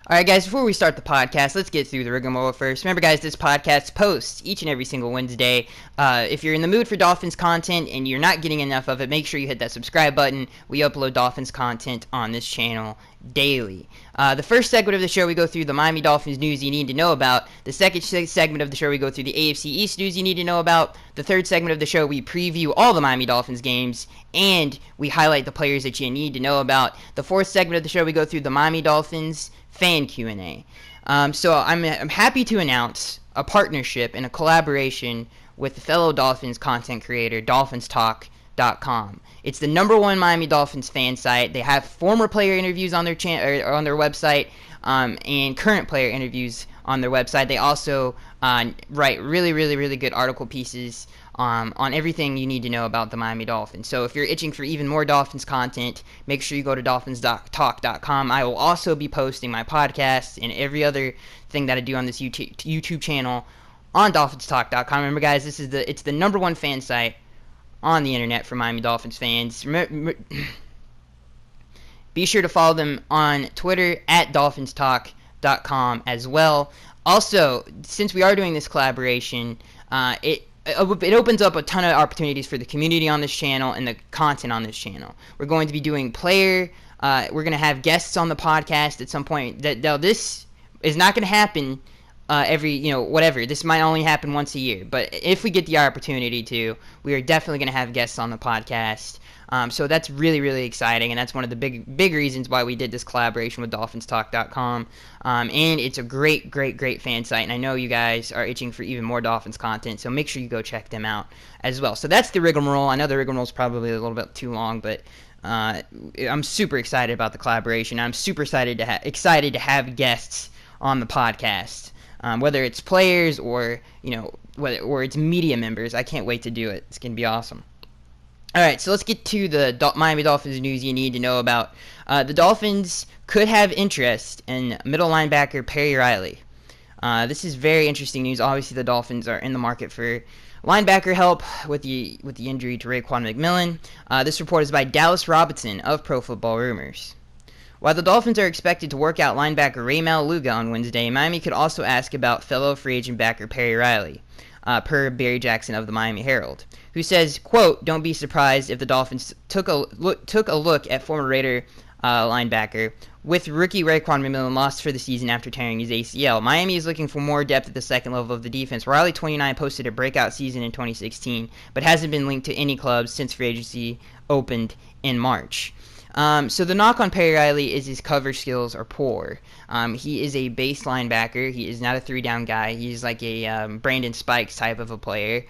Alright guys, before we start the podcast, let's get through the rigmarole first. Remember guys, this podcast posts each and every single Wednesday. If you're in the mood for Dolphins content and you're not getting enough of it, make sure you hit that subscribe button. We upload Dolphins content on this channel daily. The first segment of the show, we go through the Miami Dolphins news you need to know about. The second segment of the show, we go through the AFC East news you need to know about. The third segment of the show, we preview all the Miami Dolphins games, and we highlight the players that you need to know about. The fourth segment of the show, we go through the Miami Dolphins fan Q&A. So I'm happy to announce a partnership and a collaboration with the fellow Dolphins content creator, DolphinsTalk.com. It's the #1 Miami Dolphins fan site. They have former player interviews on their on their website, and current player interviews on their website. They also write really good article pieces on everything you need to know about the Miami Dolphins. So if you're itching for even more Dolphins content, make sure you go to DolphinsTalk.com. I will also be posting my podcasts and every other thing that I do on this YouTube channel on DolphinsTalk.com. Remember, guys, it's the #1 fan site on the internet for Miami Dolphins fans. Be sure to follow them on Twitter at DolphinsTalk.com as well. Also, since we are doing this collaboration, it opens up a ton of opportunities for the community on this channel and the content on this channel. We're going to be doing we're going to have guests on the podcast at some point. This is not going to happen whatever. This might only happen once a year. But if we get the opportunity to, we are definitely going to have guests on the podcast. So that's really exciting, and that's one of the big reasons why we did this collaboration with DolphinsTalk.com. And it's a great fan site, and I know you guys are itching for even more Dolphins content, so make sure you go check them out as well. So that's the rigmarole. I know the rigmarole is probably a little bit too long, but I'm super excited about the collaboration. I'm super excited to have guests on the podcast, whether it's players or or it's media members. I can't wait to do it. It's gonna be awesome. Alright, so let's get to the Miami Dolphins news you need to know about. The Dolphins could have interest in middle linebacker Perry Riley. This is very interesting news. Obviously, the Dolphins are in the market for linebacker help with the injury to Raekwon McMillan. This report is by Dallas Robinson of Pro Football Rumors. While the Dolphins are expected to work out linebacker Ray Maluga on Wednesday, Miami could also ask about fellow free agent backer Perry Riley. Per Barry Jackson of the Miami Herald, who says, quote, "Don't be surprised if the Dolphins took a look at former Raider linebacker with rookie Raekwon McMillan lost for the season after tearing his ACL. Miami is looking for more depth at the second level of the defense. Riley, 29, posted a breakout season in 2016, but hasn't been linked to any clubs since free agency opened in March." So the knock on Perry Riley is his cover skills are poor. He is a base linebacker. He is not a three-down guy. He's like a Brandon Spikes type of a player.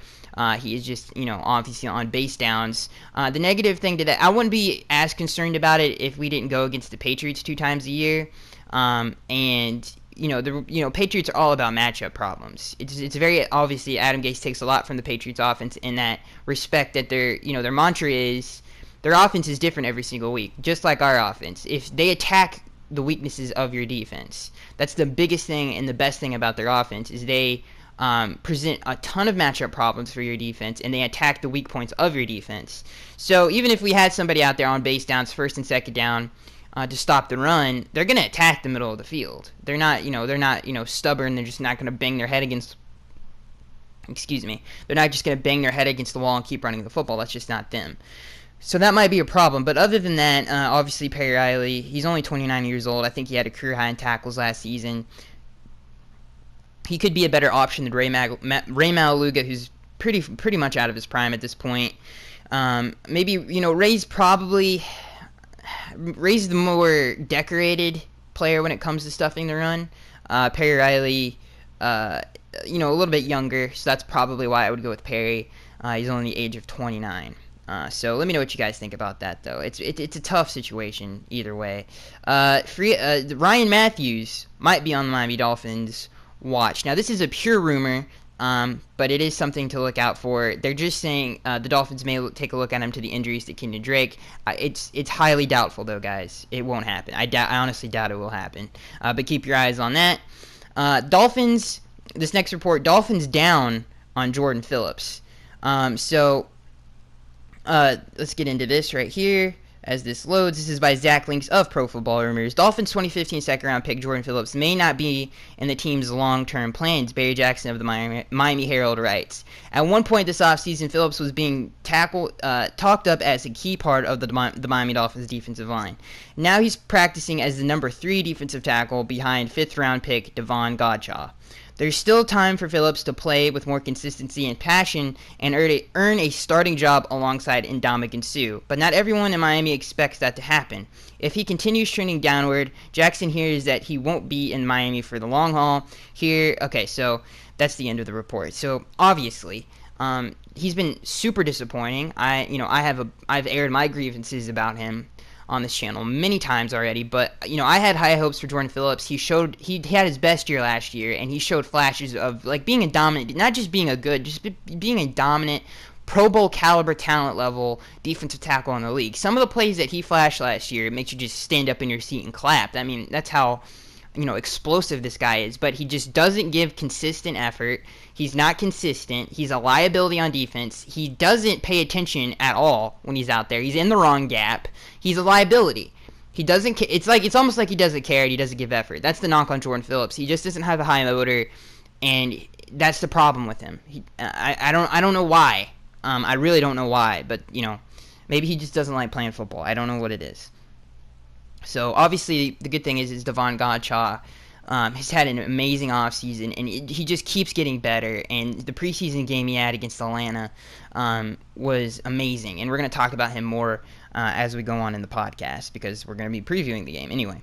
He is just, obviously on base downs. The negative thing to that, I wouldn't be as concerned about it if we didn't go against the Patriots 2 times a year. Patriots are all about matchup problems. It's very obviously Adam Gase takes a lot from the Patriots offense in that respect that their mantra is their offense is different every single week, just like our offense. If they attack the weaknesses of your defense, that's the biggest thing and the best thing about their offense is they present a ton of matchup problems for your defense, and they attack the weak points of your defense. So even if we had somebody out there on base downs, first and second down, to stop the run, they're going to attack the middle of the field. They're not stubborn. They're just not going to bang their head against. They're not just going to bang their head against the wall and keep running the football. That's just not them. So that might be a problem. But other than that, obviously Perry Riley, he's only 29 years old. I think he had a career high in tackles last season. He could be a better option than Ray Maluga, who's pretty much out of his prime at this point. Maybe Ray's the more decorated player when it comes to stuffing the run. Perry Riley, a little bit younger, so that's probably why I would go with Perry. He's only the age of 29. So let me know what you guys think about that, though. It's a tough situation either way. Ryan Matthews might be on the Miami Dolphins watch. Now, this is a pure rumor, but it is something to look out for. They're just saying the Dolphins may take a look at him to the injuries to Kenyon Drake. It's highly doubtful, though, guys. It won't happen. I honestly doubt it will happen. But keep your eyes on that. Dolphins, this next report, Dolphins down on Jordan Phillips. Let's get into this right here. as this loads. This is by Zach Links of Pro Football Rumors. Dolphins 2015 second-round pick Jordan Phillips may not be in the team's long-term plans, Barry Jackson of the Miami Herald writes. At one point this offseason, Phillips was being talked up as a key part of the Miami Dolphins defensive line. Now he's practicing as the number 3 defensive tackle behind 5th-round pick Devon Godchaux. There's still time for Phillips to play with more consistency and passion and earn a starting job alongside Ndamukong Suh, but not everyone in Miami expects that to happen. If he continues trending downward, Jackson hears that he won't be in Miami for the long haul. So that's the end of the report. So obviously, he's been super disappointing. I've aired my grievances about him on this channel many times already, but I had high hopes for Jordan Phillips. He had his best year last year, and he showed flashes of like being a dominant, not just being being a dominant Pro Bowl caliber talent level defensive tackle in the league. Some of the plays that he flashed last year, it makes you just stand up in your seat and clap. I mean, that's how explosive this guy is, but he just doesn't give consistent effort. He's not consistent. He's a liability on defense. He doesn't pay attention at all when he's out there. He's in the wrong gap. He's a liability. He doesn't. It's almost like he doesn't care and he doesn't give effort. That's the knock on Jordan Phillips. He just doesn't have a high motor, and that's the problem with him. I don't know why. I really don't know why, but maybe he just doesn't like playing football. I don't know what it is. So obviously the good thing is Devon Godchaux has had an amazing offseason, and he just keeps getting better. And the preseason game he had against Atlanta was amazing. And we're going to talk about him more as we go on in the podcast because we're going to be previewing the game anyway.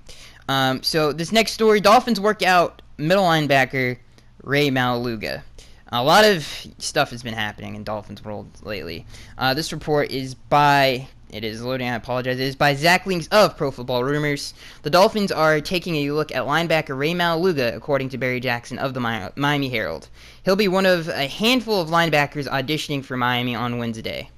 So this next story, Dolphins work out middle linebacker Ray Maluga. A lot of stuff has been happening in Dolphins world lately. This report is by... It is loading, I apologize. It is by Zach Links of Pro Football Rumors. The Dolphins are taking a look at linebacker Ray Maluga, according to Barry Jackson of the Miami Herald. He'll be one of a handful of linebackers auditioning for Miami on Wednesday.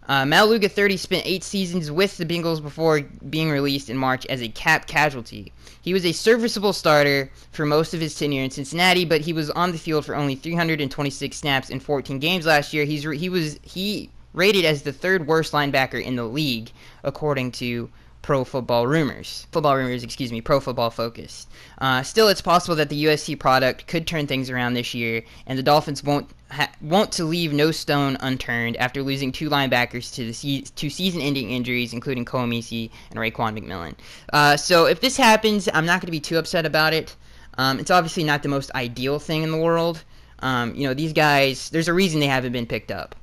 Maluga, 30, spent 8 seasons with the Bengals before being released in March as a cap casualty. He was a serviceable starter for most of his tenure in Cincinnati, but he was on the field for only 326 snaps in 14 games last year. He rated as the 3rd worst linebacker in the league, according to Pro Football Focus. Still, it's possible that the USC product could turn things around this year, and the Dolphins want to leave no stone unturned after losing 2 linebackers to season-ending injuries, including Koomisi and Raekwon McMillan. So if this happens, I'm not going to be too upset about it. It's obviously not the most ideal thing in the world. These guys, there's a reason they haven't been picked up.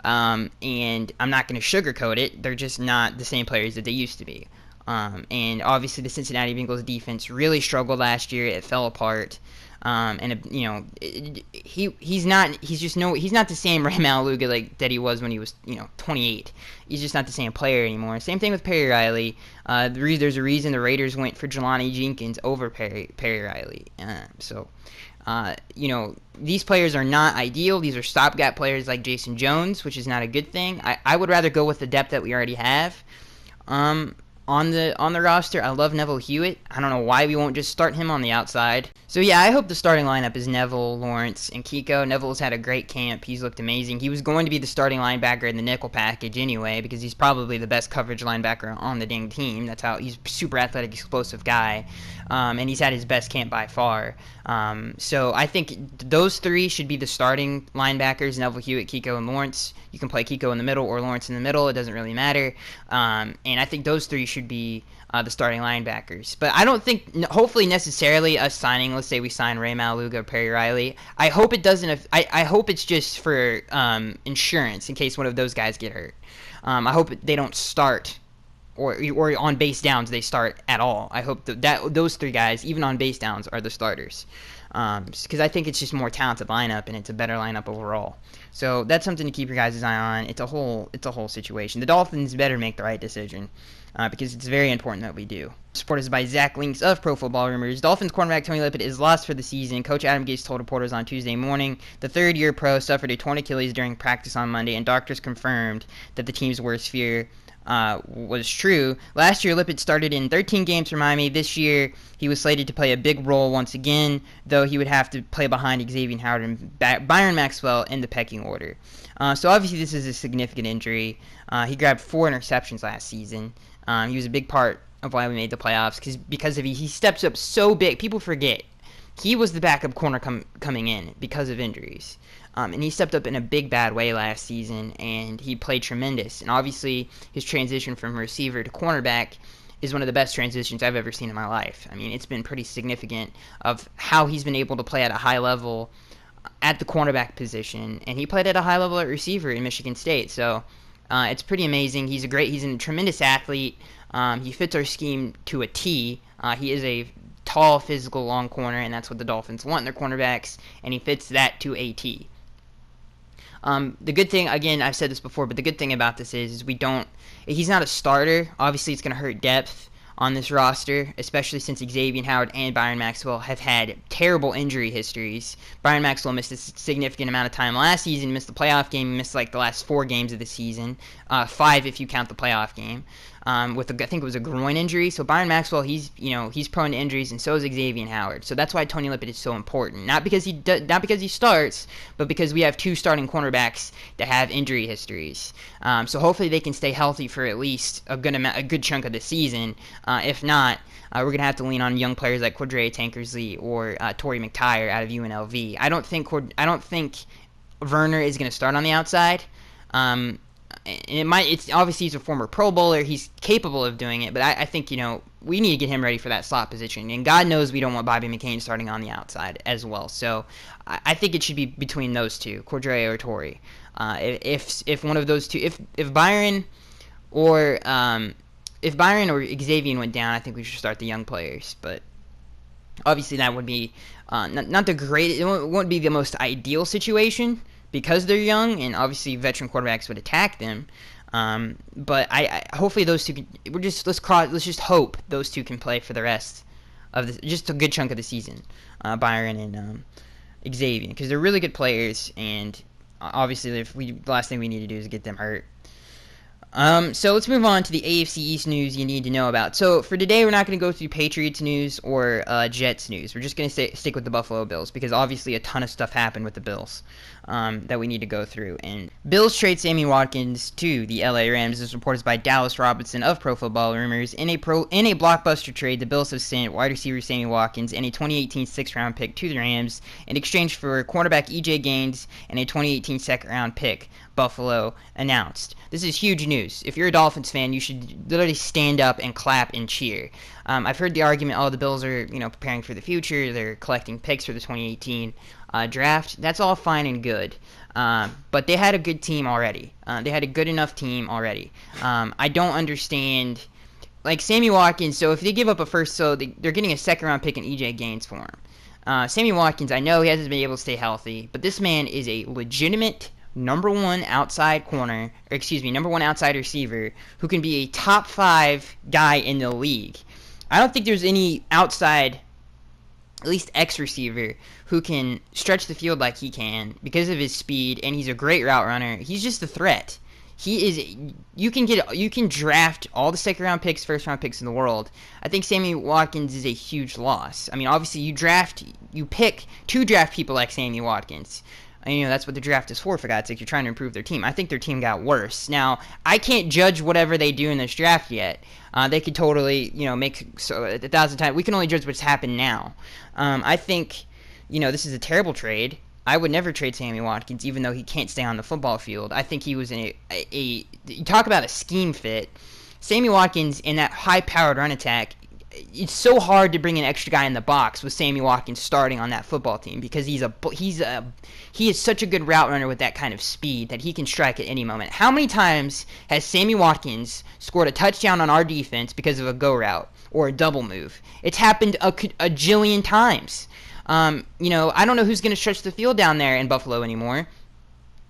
And I'm not going to sugarcoat it. They're just not the same players that they used to be. And obviously the Cincinnati Bengals defense really struggled last year. It fell apart. He's not the same Ray Maluga that he was when he was 28. He's just not the same player anymore. Same thing with Perry Riley. There's a reason the Raiders went for Jelani Jenkins over Perry Riley. These players are not ideal. These are stopgap players like Jason Jones, which is not a good thing. I would rather go with the depth that we already have on the roster. I love Neville Hewitt. I don't know why we won't just start him on the outside. So yeah, I hope the starting lineup is Neville, Lawrence, and Kiko. Neville's had a great camp. He's looked amazing. He was going to be the starting linebacker in the nickel package anyway because he's probably the best coverage linebacker on the dang team. That's how he's a super athletic, explosive guy. And he's had his best camp by far. So I think those 3 should be the starting linebackers, Neville Hewitt, Kiko, and Lawrence. You can play Kiko in the middle or Lawrence in the middle. It doesn't really matter. And I think those 3 should be the starting linebackers. But I don't think, hopefully necessarily us signing, let's say we sign Ray Maluga or Perry Riley, I hope it doesn't, I hope it's just for insurance in case one of those guys get hurt. I hope they don't start or on base downs they start at all. I hope that those 3 guys, even on base downs, are the starters. Because I think it's just a more talented lineup and it's a better lineup overall. So that's something to keep your guys' eye on. It's a whole situation. The Dolphins better make the right decision because it's very important that we do. Support is by Zach Links of Pro Football Rumors. Dolphins cornerback Tony Lippett is lost for the season. Coach Adam Gase told reporters on Tuesday morning the 3rd-year pro suffered a torn Achilles during practice on Monday, and doctors confirmed that the team's worst fear was true. Last year, Lippett started in 13 games for Miami. This year, he was slated to play a big role once again, though he would have to play behind Xavier Howard and Byron Maxwell in the pecking order. So obviously, this is a significant injury. He grabbed 4 interceptions last season. He was a big part of why we made the playoffs because he steps up so big. People forget he was the backup corner coming in because of injuries. And he stepped up in a big bad way last season, and he played tremendous. And obviously, his transition from receiver to cornerback is one of the best transitions I've ever seen in my life. I mean, it's been pretty significant of how he's been able to play at a high level at the cornerback position, and he played at a high level at receiver in Michigan State. So it's pretty amazing. He's a tremendous athlete. He fits our scheme to a T. He is a tall, physical, long corner, and that's what the Dolphins want in their cornerbacks, and he fits that to a T. The good thing, again, I've said this before, but the good thing about this is he's not a starter. Obviously, it's going to hurt depth on this roster, especially since Xavier Howard and Byron Maxwell have had terrible injury histories. Byron Maxwell missed a significant amount of time last season, missed the playoff game, missed like the last 4 games of the season, 5 if you count the playoff game. I think it was a groin injury. So Byron Maxwell, he's prone to injuries, and so is Xavier Howard. So that's why Tony Lippett is so important. Not because he starts, but because we have 2 starting cornerbacks that have injury histories. So hopefully they can stay healthy for at least a good chunk of the season. If not, we're gonna have to lean on young players like Cordrea Tankersley or Torrey McTyer out of UNLV. I don't think Werner is gonna start on the outside. It's obviously he's a former Pro Bowler. He's capable of doing it, but I think we need to get him ready for that slot position. And God knows we don't want Bobby McCain starting on the outside as well. So I think it should be between those two, Cordrea or Torrey. If one of those two, if Byron or Xavier went down, I think we should start the young players. But obviously that would be not the greatest. It wouldn't be the most ideal situation, because they're young, and obviously veteran quarterbacks would attack them. But I hopefully those two let's just hope those two can play for the rest of just a good chunk of the season, Byron and Xavier, because they're really good players, and obviously the last thing we need to do is get them hurt. So let's move on to the AFC East news you need to know about. So for today, we're not going to go through Patriots news or Jets news. We're just going to stick with the Buffalo Bills, because obviously a ton of stuff happened with the Bills that we need to go through. And Bills trade Sammy Watkins to the LA Rams. This is reported by Dallas Robinson of Pro Football Rumors. In a blockbuster trade, the Bills have sent wide receiver Sammy Watkins and a 2018 6th-round pick to the Rams in exchange for cornerback E.J. Gaines and a 2018 2nd-round pick, Buffalo announced. This is huge news. If you're a Dolphins fan, you should literally stand up and clap and cheer. I've heard the argument, the Bills are preparing for the future. They're collecting picks for the 2018 draft. That's all fine and good. But they had a good team already. They had a good enough team already. I don't understand, like Sammy Watkins. So if they give up a first, they're getting a 2nd-round pick and E.J. Gaines for him. Sammy Watkins, I know he hasn't been able to stay healthy, but this man is a legitimate number one outside receiver who can be a top 5 guy in the league. I don't think there's any outside, at least X-receiver, who can stretch the field like he can because of his speed, and he's a great route runner. He's just a threat. You can draft all the 2nd-round picks, 1st-round picks in the world. I think Sammy Watkins is a huge loss. I mean, obviously you pick to draft people like Sammy Watkins. And, that's what the draft is for God's sake. You're trying to improve their team. I think their team got worse. Now, I can't judge whatever they do in this draft yet. They could totally, make 1,000 times. We can only judge what's happened now. I think, this is a terrible trade. I would never trade Sammy Watkins, even though he can't stay on the football field. I think he was you talk about a scheme fit. Sammy Watkins in that high-powered run attack, it's so hard to bring an extra guy in the box with Sammy Watkins starting on that football team, because he is such a good route runner with that kind of speed that he can strike at any moment. How many times has Sammy Watkins scored a touchdown on our defense because of a go route or a double move? It's happened a jillion times. I don't know who's going to stretch the field down there in Buffalo anymore.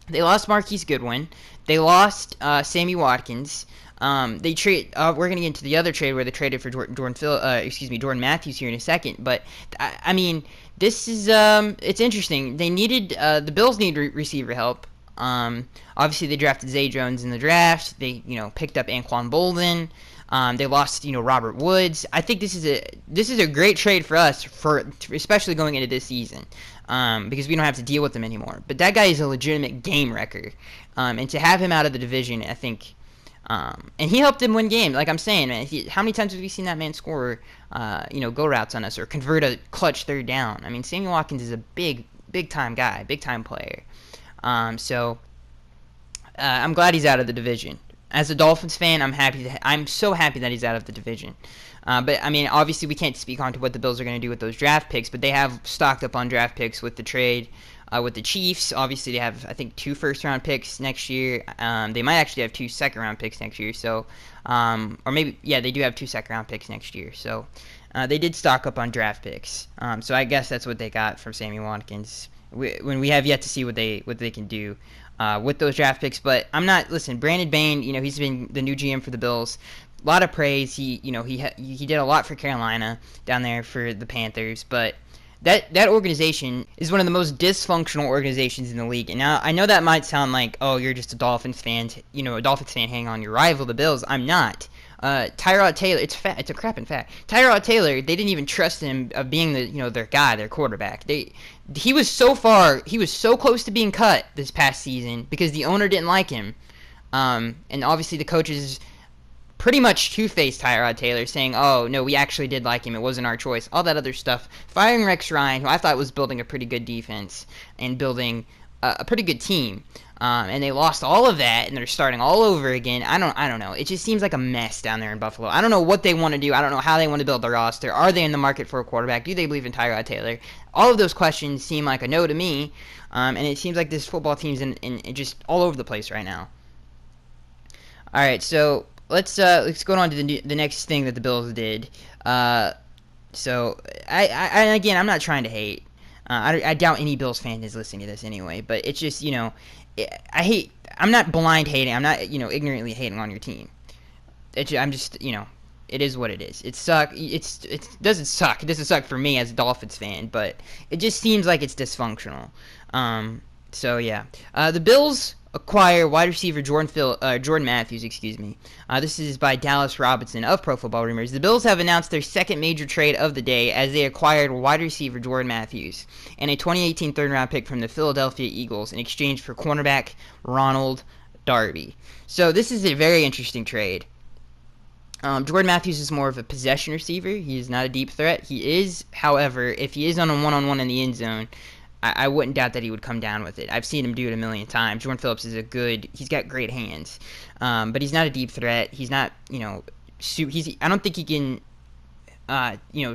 They lost Marquise Goodwin. They lost Sammy Watkins. We're going to get into the other trade where they traded for Jordan Matthews here in a second. But I mean, this is it's interesting. They needed the Bills need receiver help. Obviously, they drafted Zay Jones in the draft. They, picked up Anquan Bolden. They lost, Robert Woods. I think this is a great trade for us, especially going into this season, because we don't have to deal with them anymore. But that guy is a legitimate game wrecker, and to have him out of the division, I think, and he helped him win games. Like I'm saying, man, how many times have we seen that man score, go routes on us or convert a clutch third down? I mean, Sammy Watkins is a big time guy, big time player. So I'm glad he's out of the division. As a Dolphins fan, I'm so happy that he's out of the division. But I mean, obviously, we can't speak on to what the Bills are going to do with those draft picks. But they have stocked up on draft picks with the trade with the Chiefs. Obviously, they have, I think, 2 first-round picks next year. They might actually have 2 second-round picks next year. So, or maybe, yeah, they do have 2 second-round picks next year. So, they did stock up on draft picks. So I guess that's what they got from Sammy Watkins. When we have yet to see what they can do with those draft picks. But listen, Brandon Bain, he's been the new GM for the Bills. A lot of praise. He did a lot for Carolina down there for the Panthers, but that organization is one of the most dysfunctional organizations in the league. And now I know that might sound like, oh, you're just a Dolphins fan, a Dolphins fan hanging on your rival, the Bills. I'm not. Tyrod Taylor, it's a crapping fact. Tyrod Taylor, they didn't even trust him of being their guy, their quarterback. He was so close to being cut this past season because the owner didn't like him. And obviously the coaches pretty much two-faced Tyrod Taylor, saying, oh, no, we actually did like him, it wasn't our choice, all that other stuff. Firing Rex Ryan, who I thought was building a pretty good defense and building a pretty good team. And they lost all of that, and they're starting all over again. I don't know. It just seems like a mess down there in Buffalo. I don't know what they want to do. I don't know how they want to build their roster. Are they in the market for a quarterback? Do they believe in Tyrod Taylor? All of those questions seem like a no to me. And it seems like this football team's in just all over the place right now. All right, so let's go on to the next thing that the Bills did. So again, I'm not trying to hate. I doubt any Bills fan is listening to this anyway, but it's just, I'm not blind hating. I'm not, ignorantly hating on your team. I'm just, it is what it is. It doesn't suck. It doesn't suck for me as a Dolphins fan, but it just seems like it's dysfunctional. So yeah, the Bills acquire wide receiver Jordan Matthews. This is by Dallas Robinson of Pro Football Rumors. The Bills have announced their second major trade of the day as they acquired wide receiver Jordan Matthews and a 2018 third-round pick from the Philadelphia Eagles in exchange for cornerback Ronald Darby. So this is a very interesting trade. Jordan Matthews is more of a possession receiver. He is not a deep threat. He is, however, if he is on a one-on-one in the end zone, I wouldn't doubt that he would come down with it. I've seen him do it a million times. Jordan Phillips is he's got great hands, but he's not a deep threat. He's not, I don't think he can,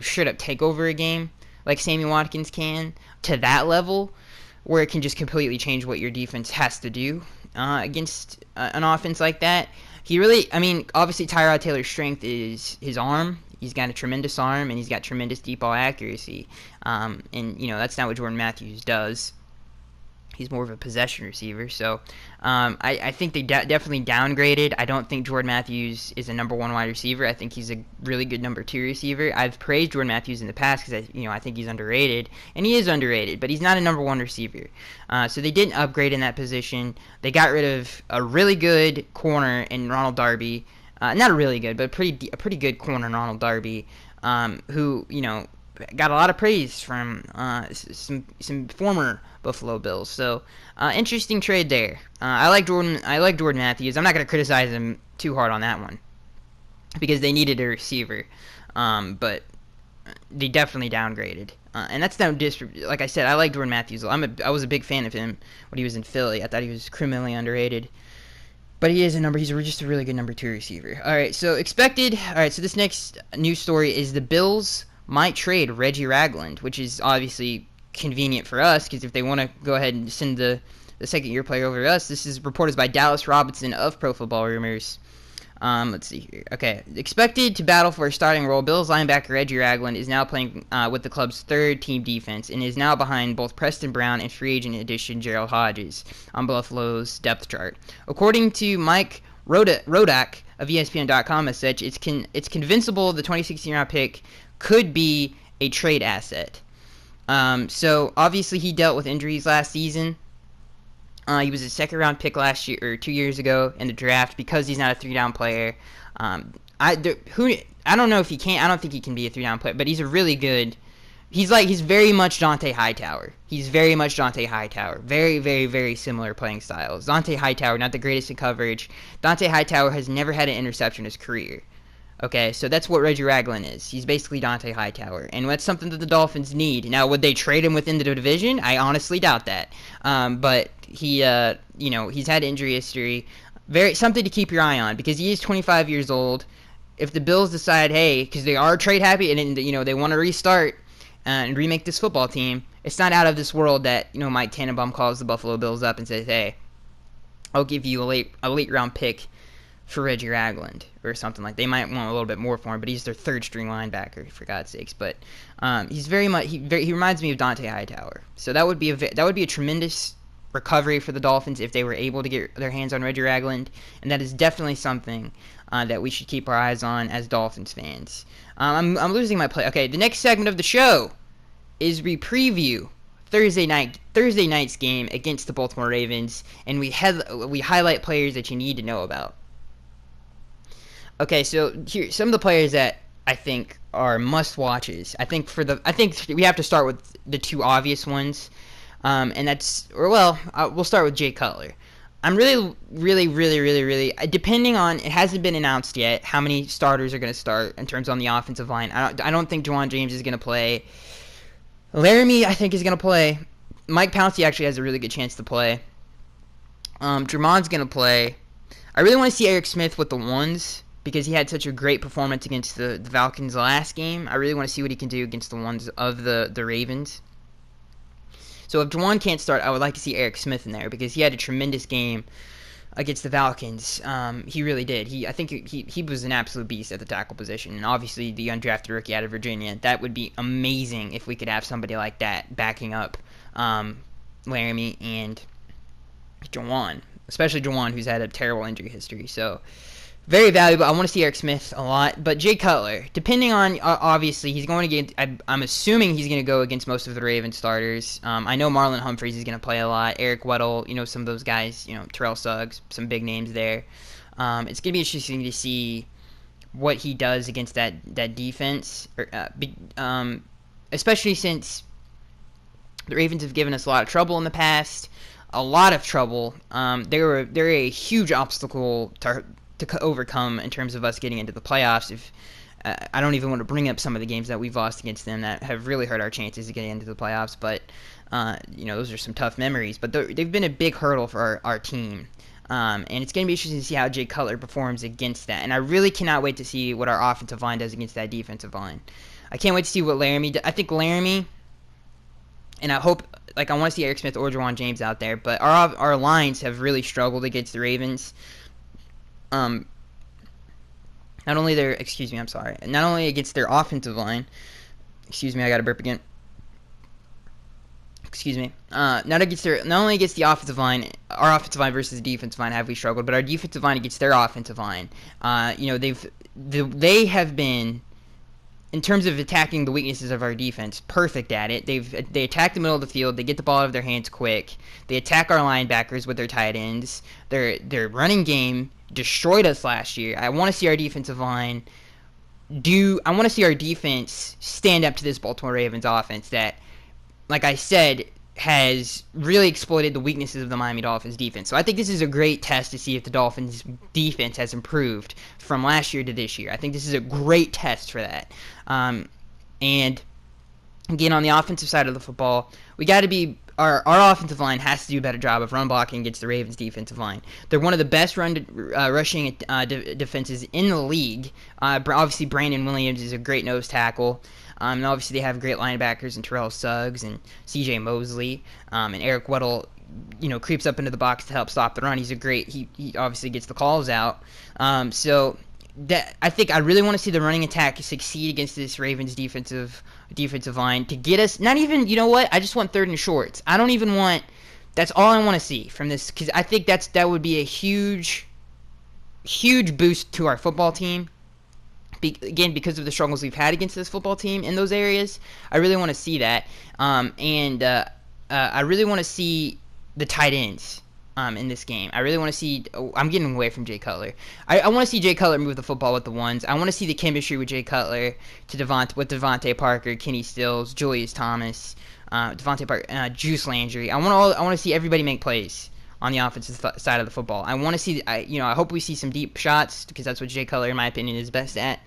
straight up take over a game like Sammy Watkins can to that level where it can just completely change what your defense has to do against an offense like that. Obviously Tyrod Taylor's strength is his arm. He's got a tremendous arm, and he's got tremendous deep ball accuracy. And, that's not what Jordan Matthews does. He's more of a possession receiver. So I think they definitely downgraded. I don't think Jordan Matthews is a number 1 wide receiver. I think he's a really good number 2 receiver. I've praised Jordan Matthews in the past because I think he's underrated, and he is underrated, but he's not a number 1 receiver. So they didn't upgrade in that position. They got rid of a really good corner in Ronald Darby. Not really good, but a pretty good corner, Ronald Darby, who got a lot of praise from some former Buffalo Bills. So interesting trade there. I like Jordan Matthews. I'm not going to criticize him too hard on that one because they needed a receiver, but they definitely downgraded. And that's no disrespect. Like I said, I like Jordan Matthews. I was a big fan of him when he was in Philly. I thought he was criminally underrated. But he's just a really good number 2 receiver. All right, so this next news story is the Bills might trade Reggie Ragland, which is obviously convenient for us because if they want to go ahead and send the second-year player over to us, this is reported by Dallas Robinson of Pro Football Rumors. Let's see here. Okay, expected to battle for a starting role, Bills linebacker Reggie Ragland is now playing with the club's third-team defense and is now behind both Preston Brown and free agent addition Gerald Hodges on Buffalo's depth chart. According to Mike Rodak of ESPN.com, as such, it's convincible the 2016 round pick could be a trade asset. So obviously he dealt with injuries last season. He was a second-round pick last year or 2 years ago in the draft because he's not a three-down player. I don't know if he can. I don't think he can be a three-down player, but he's a really good. He's very much Dante Hightower. He's very much Dante Hightower. Very, very, very similar playing styles. Dante Hightower, not the greatest in coverage. Dante Hightower has never had an interception in his career. Okay, so that's what Reggie Ragland is. He's basically Dante Hightower, and that's something that the Dolphins need. Now, would they trade him within the division? I honestly doubt that. But he, he's had injury history. Something to keep your eye on because he is 25 years old. If the Bills decide, hey, because they are trade happy and they want to restart and remake this football team, it's not out of this world that Mike Tannenbaum calls the Buffalo Bills up and says, hey, I'll give you a late round pick for Reggie Ragland or something like. They might want a little bit more for him, but he's their third string linebacker for God's sakes. But he's very much he reminds me of Dante Hightower. So that would be a tremendous recovery for the Dolphins if they were able to get their hands on Reggie Ragland, and that is definitely something that we should keep our eyes on as Dolphins fans. I'm losing my play. Okay, the next segment of the show is we preview Thursday night's game against the Baltimore Ravens, and we highlight players that you need to know about. Okay, so here some of the players that I think are must watches. I think we have to start with the two obvious ones, and we'll start with Jay Cutler. I'm really depending on, it hasn't been announced yet how many starters are going to start in terms on the offensive line. I don't think Juwan James is going to play. Laramie, I think, is going to play. Mike Pouncey actually has a really good chance to play. Drummond's going to play. I really want to see Eric Smith with the ones because he had such a great performance against the Falcons last game. I really want to see what he can do against the ones of the Ravens. So if Juwan can't start, I would like to see Eric Smith in there because he had a tremendous game against the Falcons. He really did. I think he was an absolute beast at the tackle position. And obviously the undrafted rookie out of Virginia. That would be amazing if we could have somebody like that backing up Laramie and Juwan. Especially Juwan, who's had a terrible injury history. So very valuable. I want to see Eric Smith a lot. But Jay Cutler, depending on, obviously, he's going to get, I'm assuming he's going to go against most of the Ravens starters. I know Marlon Humphreys is going to play a lot. Eric Weddle, some of those guys, Terrell Suggs, some big names there. It's going to be interesting to see what he does against that defense, especially since the Ravens have given us a lot of trouble in the past. A lot of trouble. They're a huge obstacle to overcome in terms of us getting into the playoffs. If I don't even want to bring up some of the games that we've lost against them that have really hurt our chances of getting into the playoffs, but those are some tough memories. But they've been a big hurdle for our team, and it's going to be interesting to see how Jay Cutler performs against that. And I really cannot wait to see what our offensive line does against that defensive line. I can't wait to see what Laramie does. I think Laramie, and I hope, I want to see Eric Smith or Juwan James out there, but our lines have really struggled against the Ravens. Not only against their offensive line. Excuse me, I got to burp again. Excuse me. Not only against the offensive line, our offensive line versus the defensive line have we struggled, but our defensive line against their offensive line. They have been, in terms of attacking the weaknesses of our defense, perfect at it. They attack the middle of the field. They get the ball out of their hands quick. They attack our linebackers with their tight ends. Their running game destroyed us last year. I want to see our defensive line I want to see our defense stand up to this Baltimore Ravens offense that, like I said, has really exploited the weaknesses of the Miami Dolphins defense. So I think this is a great test to see if the Dolphins defense has improved from last year to this year. I think this is a great test for that. And again, on the offensive side of the football, we got to be our offensive line has to do a better job of run blocking against the Ravens defensive line. They're one of the best rushing defenses in the league. Obviously, Brandon Williams is a great nose tackle. And obviously, they have great linebackers in Terrell Suggs and C.J. Mosley. And Eric Weddle, creeps up into the box to help stop the run. He obviously gets the calls out. So I think I really want to see the running attack succeed against this Ravens defensive line to get us, not even, I just want third and shorts. I don't even want, that's all I want to see from this, because I think that would be a huge boost to our football team. Again, because of the struggles we've had against this football team in those areas, I really want to see that. I really want to see the tight ends. in this game. I really want to see. Oh, I'm getting away from Jay Cutler. I want to see Jay Cutler move the football with the ones. I want to see the chemistry with Jay Cutler with Devontae Parker, Kenny Stills, Julius Thomas, Devontae Parker, Juice Landry. I want to see everybody make plays on the offensive side of the football. I want to see. I hope we see some deep shots because that's what Jay Cutler, in my opinion, is best at.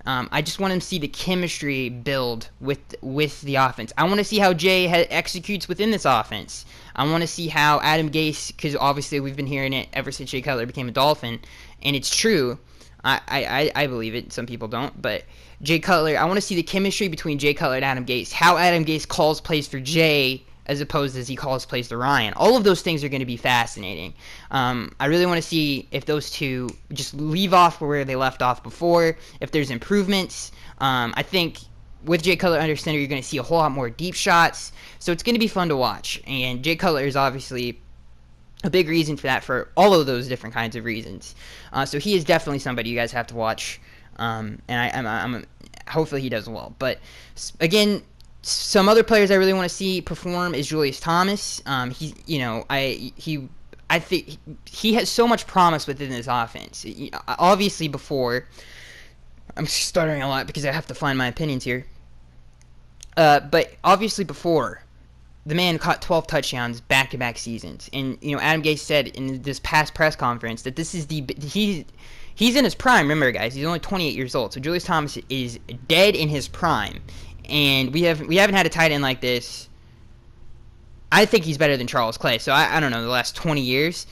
I just want to see the chemistry build with the offense. I want to see how Jay executes within this offense. I want to see how Adam Gase, because obviously we've been hearing it ever since Jay Cutler became a Dolphin, and it's true. I believe it. Some people don't, but Jay Cutler. I want to see the chemistry between Jay Cutler and Adam Gase. How Adam Gase calls plays for Jay as opposed as he calls plays to Ryan. All of those things are going to be fascinating. I really want to see if those two just leave off where they left off before, if there's improvements. I think with Jay Cutler under center, you're going to see a whole lot more deep shots, so it's going to be fun to watch. And Jay Cutler is obviously a big reason for that, for all of those different kinds of reasons. So he is definitely somebody you guys have to watch, and I'm hopefully he does well. But again, some other players I really want to see perform is Julius Thomas. I think he has so much promise within this offense. Obviously, before, I'm stuttering a lot because I have to find my opinions here. But obviously, before, the man caught 12 touchdowns back-to-back seasons, and Adam Gase said in this past press conference that this is he's in his prime. Remember, guys, he's only 28 years old, so Julius Thomas is dead in his prime. And we haven't had a tight end like this. I think he's better than Charles Clay. So I don't know, the last 20 years.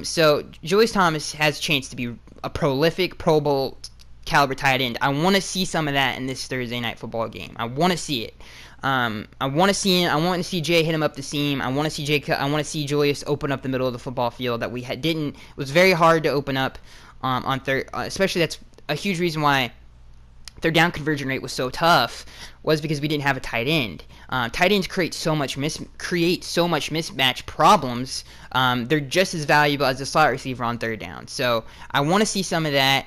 So Julius Thomas has a chance to be a prolific Pro Bowl caliber tight end. I want to see some of that in this Thursday night football game. I want to see it. I want to see him. I want to see Jay hit him up the seam. I want to see Julius open up the middle of the football field that we didn't. It was very hard to open up on third. Especially that's a huge reason why their down conversion rate was so tough, was because we didn't have a tight end. Tight ends create so much mismatch problems. They're just as valuable as a slot receiver on third down. So I want to see some of that.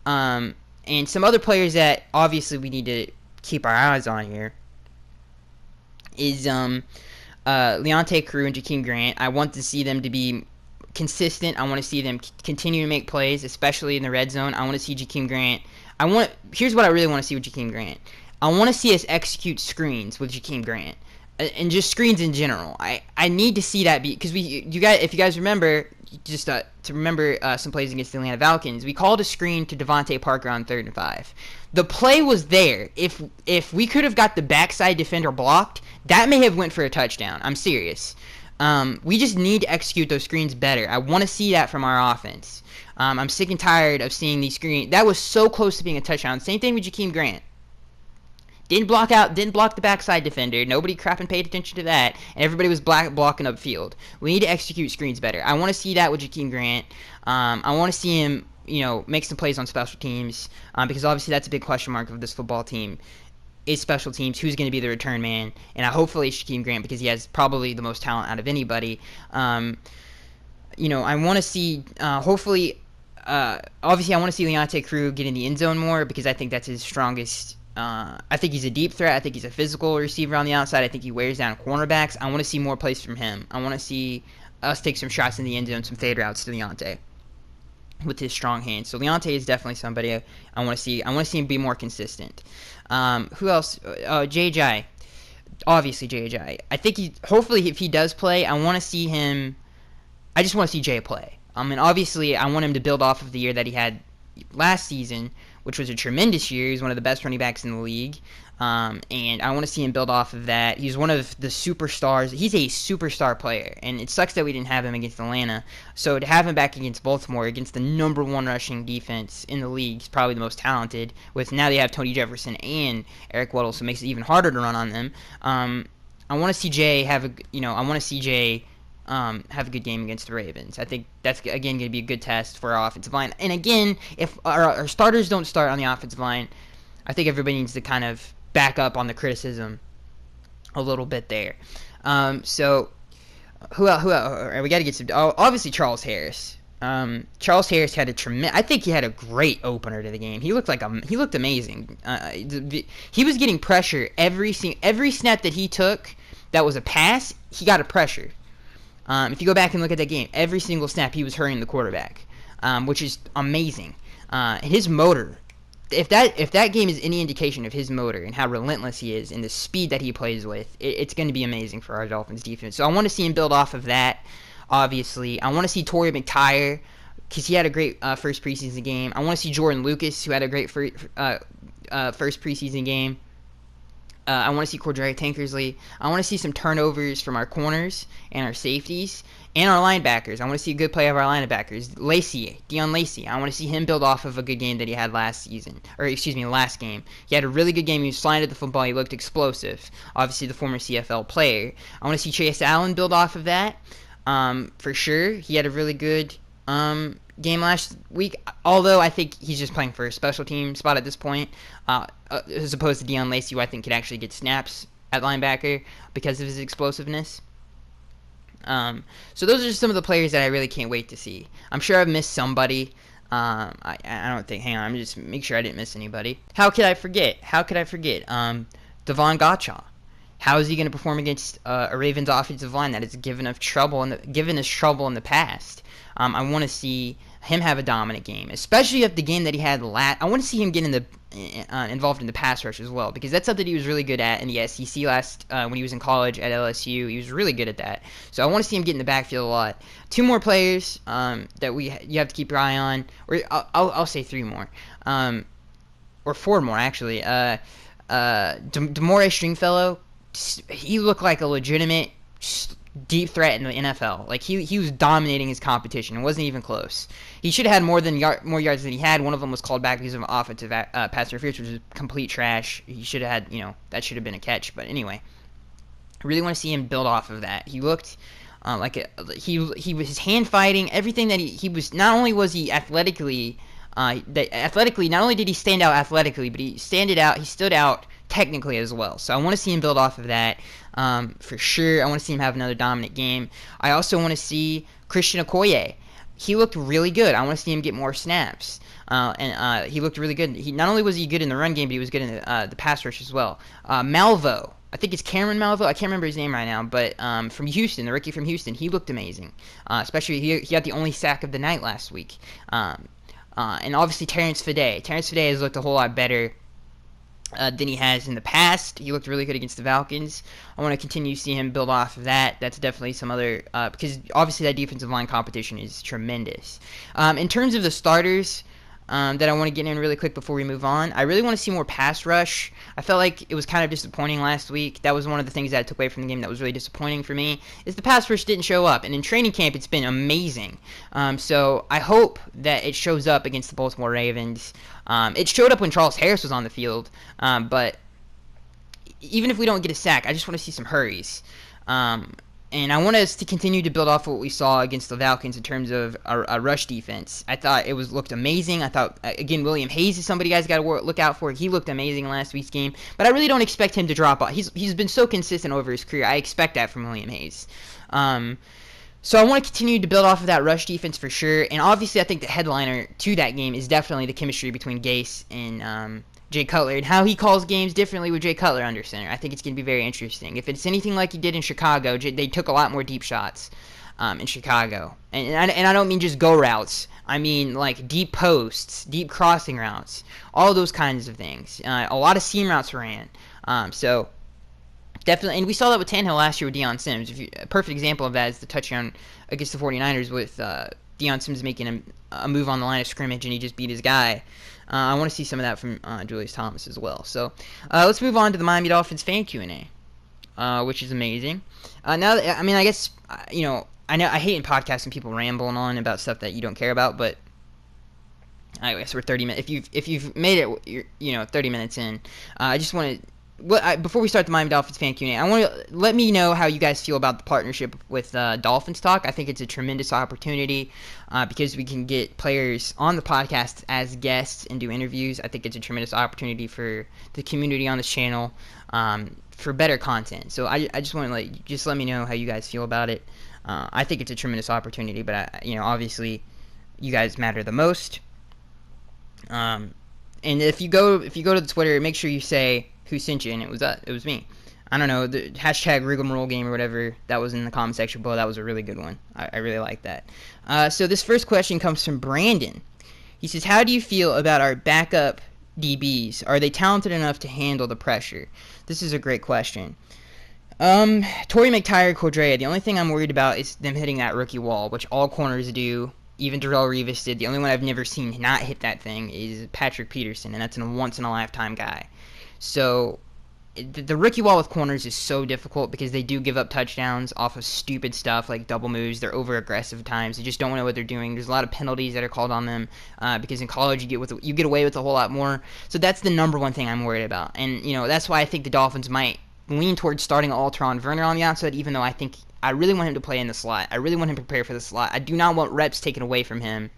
And some other players that obviously we need to keep our eyes on here is Leonte Crew and Jakeem Grant. I want to see them to be consistent. I want to see them continue to make plays, especially in the red zone. I want to see Jakeem Grant. Here's what I really want to see with Jakeem Grant. I want to see us execute screens with Jakeem Grant, and just screens in general. I need to see that because if you guys remember, just to remember some plays against the Atlanta Falcons, we called a screen to Devontae Parker on 3rd and 5. The play was there. If we could have got the backside defender blocked, that may have went for a touchdown. I'm serious. We just need to execute those screens better. I want to see that from our offense. I'm sick and tired of seeing these screens. That was so close to being a touchdown. Same thing with Jakeem Grant. Didn't block the backside defender. Nobody crapping paid attention to that, and everybody was blocking upfield. We need to execute screens better. I want to see that with Jakeem Grant. I want to see him, make some plays on special teams, because obviously that's a big question mark of this football team. Is special teams, who's going to be the return man? And hopefully it's Jakeem Grant, because he has probably the most talent out of anybody. I want to see, obviously I want to see Leonte Crew get in the end zone more, because I think that's his strongest. I think he's a deep threat. I think he's a physical receiver on the outside. I think he wears down cornerbacks. I want to see more plays from him. I want to see us take some shots in the end zone, some fade routes to Leonte with his strong hands. So Leonte is definitely somebody I want to see. I want to see him be more consistent. Who else? JJ. Obviously JJ. I think hopefully if he does play, I want to see him. I just want to see Jay play. And obviously I want him to build off of the year that he had last season, which was a tremendous year. He's one of the best running backs in the league. And I want to see him build off of that. He's one of the superstars. He's a superstar player, and it sucks that we didn't have him against Atlanta. So to have him back against Baltimore, against the number one rushing defense in the league, he's probably the most talented. With now they have Tony Jefferson and Eric Weddle, so it makes it even harder to run on them. I want to see Jay have a good game against the Ravens. I think that's, again, going to be a good test for our offensive line. And again, if our starters don't start on the offensive line, I think everybody needs to kind of back up on the criticism a little bit there. So who else? We got to get some. Obviously Charles Harris. Charles Harris had I think he had a great opener to the game. He looked amazing. He was getting pressure every snap that he took. That was a pass. He got a pressure. If you go back and look at that game, every single snap he was hurrying the quarterback, which is amazing. His motor, if that game is any indication of his motor and how relentless he is and the speed that he plays with, it's going to be amazing for our Dolphins defense. So I want to see him build off of that. Obviously, I want to see Torrey McTyer, because he had a great first preseason game. I want to see Jordan Lucas, who had a great first preseason game. I want to see Cordrea Tankersley. I want to see some turnovers from our corners and our safeties and our linebackers. I want to see a good play of our linebackers. Dion Lacey. I want to see him build off of a good game that he had last game. He had a really good game. He was flying at the football. He looked explosive. Obviously, the former CFL player. I want to see Chase Allen build off of that. For sure. He had a really good game last week, although I think he's just playing for a special team spot at this point, as opposed to Dion Lacey, who I think could actually get snaps at linebacker because of his explosiveness. So those are just some of the players that I really can't wait to see. I'm sure I've missed somebody. I don't think. Hang on, I'm just make sure I didn't miss anybody. How could I forget? Devon Gottschall. How is he going to perform against a Ravens offensive line that has given us trouble in the past? I want to see him have a dominant game, especially if the game that he had last. I want to see him get involved in the pass rush as well, because that's something he was really good at in the SEC last when he was in college at LSU. He was really good at that. So I want to see him get in the backfield a lot. Two more players that you have to keep your eye on, or I'll say three more, or four more actually. DeMaurice Stringfellow. He looked like a legitimate deep threat in the NFL. Like he was dominating his competition. It wasn't even close. He should have had more yards than he had. One of them was called back because of offensive pass interference, which is complete trash. He should have had, that should have been a catch. But anyway, I really want to see him build off of that. He looked he was his hand fighting, everything that he was. Not only was he athletically, not only did he stand out athletically, but he stood out technically as well. So I want to see him build off of that for sure. I want to see him have another dominant game. I also want to see Christian Okoye. He looked really good. I want to see him get more snaps. And he looked really good. Not only was he good in the run game, but he was good in the pass rush as well. Malvo. I think it's Cameron Malvo. I can't remember his name right now, but from Houston, the rookie from Houston, he looked amazing. Especially he got the only sack of the night last week. And obviously Terrence Fede. Terrence Fede has looked a whole lot better than he has in the past. He looked really good against the Falcons. I want to continue to see him build off of that. That's definitely some other because obviously that defensive line competition is tremendous. In terms of the starters that I want to get in really quick before we move on, I really want to see more pass rush. I felt like it was kind of disappointing last week. That was one of the things that I took away from the game that was really disappointing for me, is the pass rush didn't show up. And in training camp, it's been amazing. So I hope that it shows up against the Baltimore Ravens. It showed up when Charles Harris was on the field, but even if we don't get a sack, I just want to see some hurries. And I want us to continue to build off what we saw against the Falcons in terms of a rush defense. I thought it looked amazing. I thought, again, William Hayes is somebody you guys got to look out for. He looked amazing in last week's game, but I really don't expect him to drop off. He's been so consistent over his career. I expect that from William Hayes. So I want to continue to build off of that rush defense for sure. And obviously I think the headliner to that game is definitely the chemistry between Gase and Jay Cutler, and how he calls games differently with Jay Cutler under center. I think it's going to be very interesting. If it's anything like he did in Chicago, they took a lot more deep shots in Chicago. And I don't mean just go routes. I mean like deep posts, deep crossing routes, all those kinds of things. A lot of seam routes ran. So definitely, and we saw that with Tannehill last year with Deion Sims. A perfect example of that is the touchdown against the 49ers with Deion Sims making a move on the line of scrimmage, and he just beat his guy. I want to see some of that from Julius Thomas as well. So let's move on to the Miami Dolphins fan Q&A, which is amazing. I guess I know I hate in podcasts when people rambling on about stuff that you don't care about, but I guess we're 30 minutes. If you've made it, you're 30 minutes in. I just want to. Before we start the Miami Dolphins fan Q&A, I want to let me know how you guys feel about the partnership with Dolphins Talk. I think it's a tremendous opportunity because we can get players on the podcast as guests and do interviews. I think it's a tremendous opportunity for the community on this channel for better content. So I just want to let me know how you guys feel about it. I think it's a tremendous opportunity, but obviously you guys matter the most. And if you go to the Twitter, make sure you say who sent you, and it was me. I don't know, the hashtag rigmarole game or whatever that was in the comment section below. That was a really good one. I really like that. So this first question comes from Brandon. He says, how do you feel about our backup DBs? Are they talented enough to handle the pressure? This is a great question. Torrey McTyer, Cordrea, the only thing I'm worried about is them hitting that rookie wall, which all corners do. Even Darrelle Revis did. The only one I've never seen not hit that thing is Patrick Peterson, and that's a once-in-a-lifetime guy. So the rookie wall with corners is so difficult because they do give up touchdowns off of stupid stuff like double moves. They're over-aggressive at times. They just don't know what they're doing. There's a lot of penalties that are called on them because in college you get away with a whole lot more. So that's the number one thing I'm worried about. And, that's why I think the Dolphins might lean towards starting Alteron Werner on the outside, even though I really want him to play in the slot. I really want him to prepare for the slot. I do not want reps taken away from him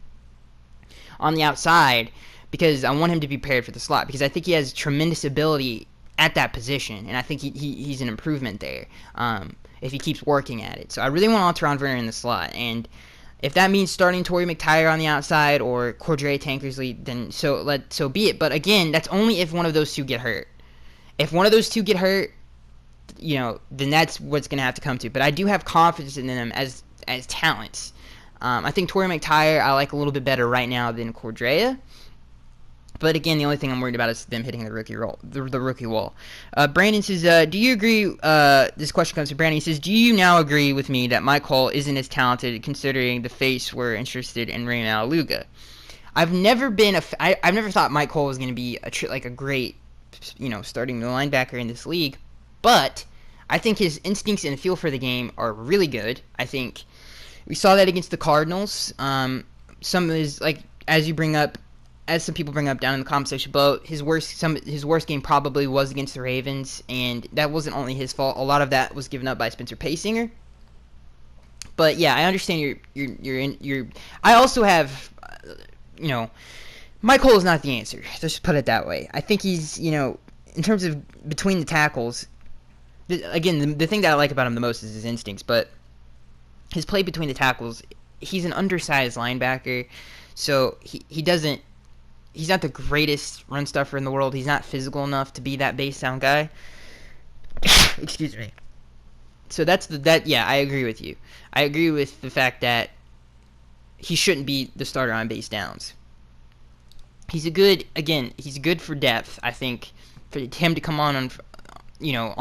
on the outside because I want him to be prepared for the slot because I think he has tremendous ability at that position, and I think he's an improvement there if he keeps working at it. So I really want Alteron Werner in the slot, and if that means starting Torrey McTyer on the outside or Cordrea Tankersley, then so be it. But again, that's only if one of those two get hurt. If one of those two get hurt, then that's what's going to have to come to. But I do have confidence in them as talents. I think Torrey McTyer I like a little bit better right now than Cordrea. But again, the only thing I'm worried about is them hitting the rookie wall. Brandon says, do you agree, this question comes from Brandon, he says, do you now agree with me that Mike Hull isn't as talented considering the Face were interested in Ray Maluga? I've never thought Mike Hull was going to be a great, starting linebacker in this league, but I think his instincts and feel for the game are really good. I think we saw that against the Cardinals. Some of his, as some people bring up down in the comment section below, his worst game probably was against the Ravens, and that wasn't only his fault. A lot of that was given up by Spencer Paysinger. But yeah, I understand your. I also have, Mike Hull is not the answer. Let's put it that way. I think he's, in terms of between the tackles. Again, the thing that I like about him the most is his instincts, but his play between the tackles. He's an undersized linebacker, so he's not the greatest run stuffer in the world. He's not physical enough to be that base down guy. Excuse me. So I agree with you. I agree with the fact that he shouldn't be the starter on base downs. He's good for depth. I think for him to come on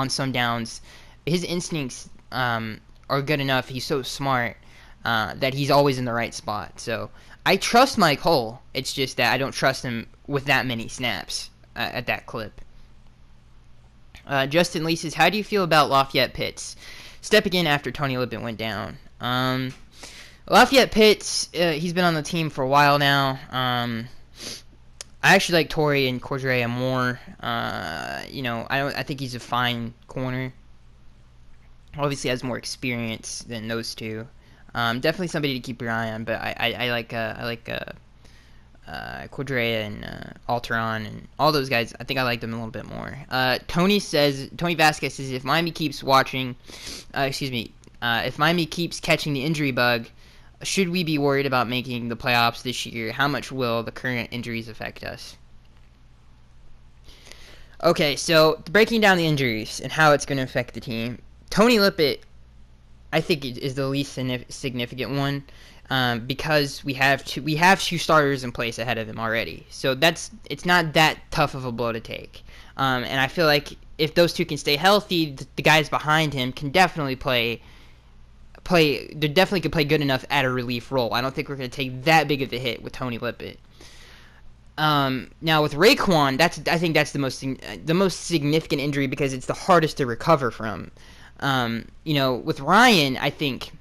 some downs, his instincts are good enough. He's so smart that he's always in the right spot. So I trust Mike Hull. It's just that I don't trust him with that many snaps at that clip. Justin Lee says, how do you feel about Lafayette Pitts stepping in after Tony Lippett went down? Lafayette Pitts, he's been on the team for a while now. I actually like Torrey and Cordrea more. I think he's a fine corner. Obviously has more experience than those two. Definitely somebody to keep your eye on, but I like Cordrea and Alteron and all those guys. I think I like them a little bit more. Tony Vasquez says, if Miami keeps if Miami keeps catching the injury bug, should we be worried about making the playoffs this year? How much will the current injuries affect us? Okay, so breaking down the injuries and how it's going to affect the team. Tony Lippett, I think, is the least significant one because we have two starters in place ahead of him already. So it's not that tough of a blow to take. And I feel like if those two can stay healthy, the guys behind him can definitely play. They definitely could play good enough at a relief role. I don't think we're going to take that big of a hit with Tony Lippett. Now with Raekwon, I think that's the most significant injury because it's the hardest to recover from. With Ryan, I think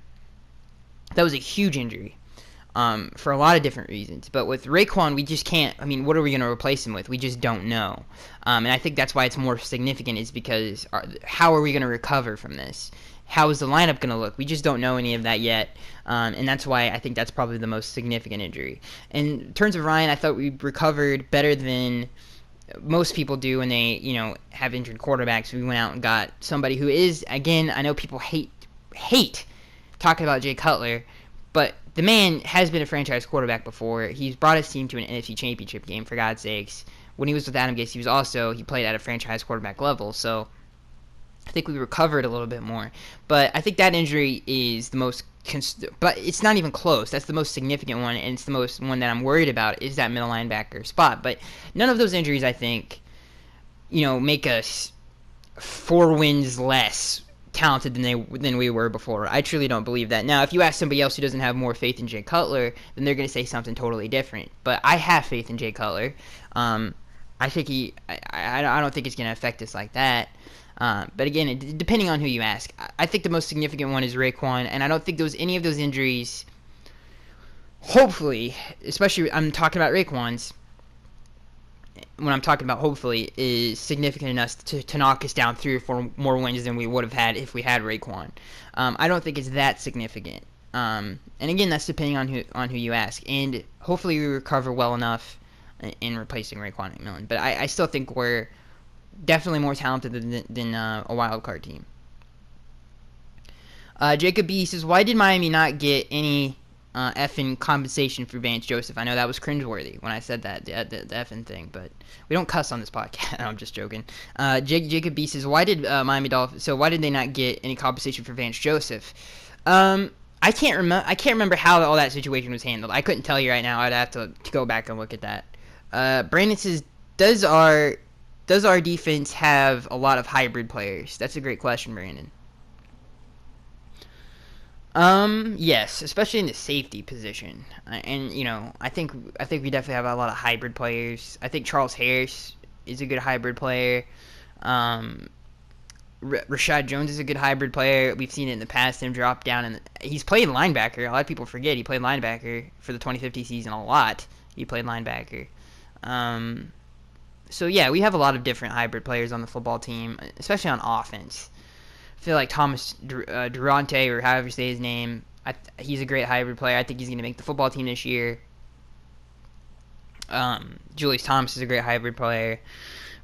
that was a huge injury for a lot of different reasons. But with Raekwon, we just can't. I mean, what are we going to replace him with? We just don't know. And I think that's why it's more significant is because how are we going to recover from this? How is the lineup going to look? We just don't know any of that yet. And that's why I think that's probably the most significant injury. In terms of Ryan, I thought we recovered better than most people do when they, have injured quarterbacks. We went out and got somebody who is, again, I know people hate talking about Jay Cutler, but the man has been a franchise quarterback before. He's brought his team to an NFC Championship game, for God's sakes. When he was with Adam Gase, he played at a franchise quarterback level. So I think we recovered a little bit more. But I think that injury is the most but it's not even close. That's the most significant one, and it's the most one that I'm worried about is that middle linebacker spot. But none of those injuries, I think, make us 4 wins less talented than we were before. I truly don't believe that. Now, if you ask somebody else who doesn't have more faith in Jay Cutler, then they're going to say something totally different. But I have faith in Jay Cutler. I think I don't think it's going to affect us like that. But again, depending on who you ask, I think the most significant one is Raekwon, and I don't think any of those injuries, hopefully, especially I'm talking about Raekwon's, when I'm talking about hopefully, is significant enough to knock us down 3 or 4 more wins than we would have had if we had Raekwon. I don't think it's that significant. And again, that's depending on who you ask. And hopefully we recover well enough in replacing Raekwon McMillan. But I still think we're definitely more talented than a wild card team. Jacob B says, why did Miami not get any effing compensation for Vance Joseph? I know that was cringeworthy when I said that, the effing thing, but we don't cuss on this podcast. No, I'm just joking. Jacob B says, why did Miami Dolphins? So why did they not get any compensation for Vance Joseph? I can't remember how all that situation was handled. I couldn't tell you right now. I'd have to go back and look at that. Brandon says, does our defense have a lot of hybrid players? That's a great question, Brandon. Yes, especially in the safety position, and I think we definitely have a lot of hybrid players. I think Charles Harris is a good hybrid player. Rashad Jones is a good hybrid player. We've seen it in the past. Him drop down, and he's played linebacker. A lot of people forget he played linebacker for the 2050 season a lot. He played linebacker. So yeah, we have a lot of different hybrid players on the football team, especially on offense. I feel like Thomas Durante, or however you say his name, he's a great hybrid player. I think he's going to make the football team this year. Julius Thomas is a great hybrid player.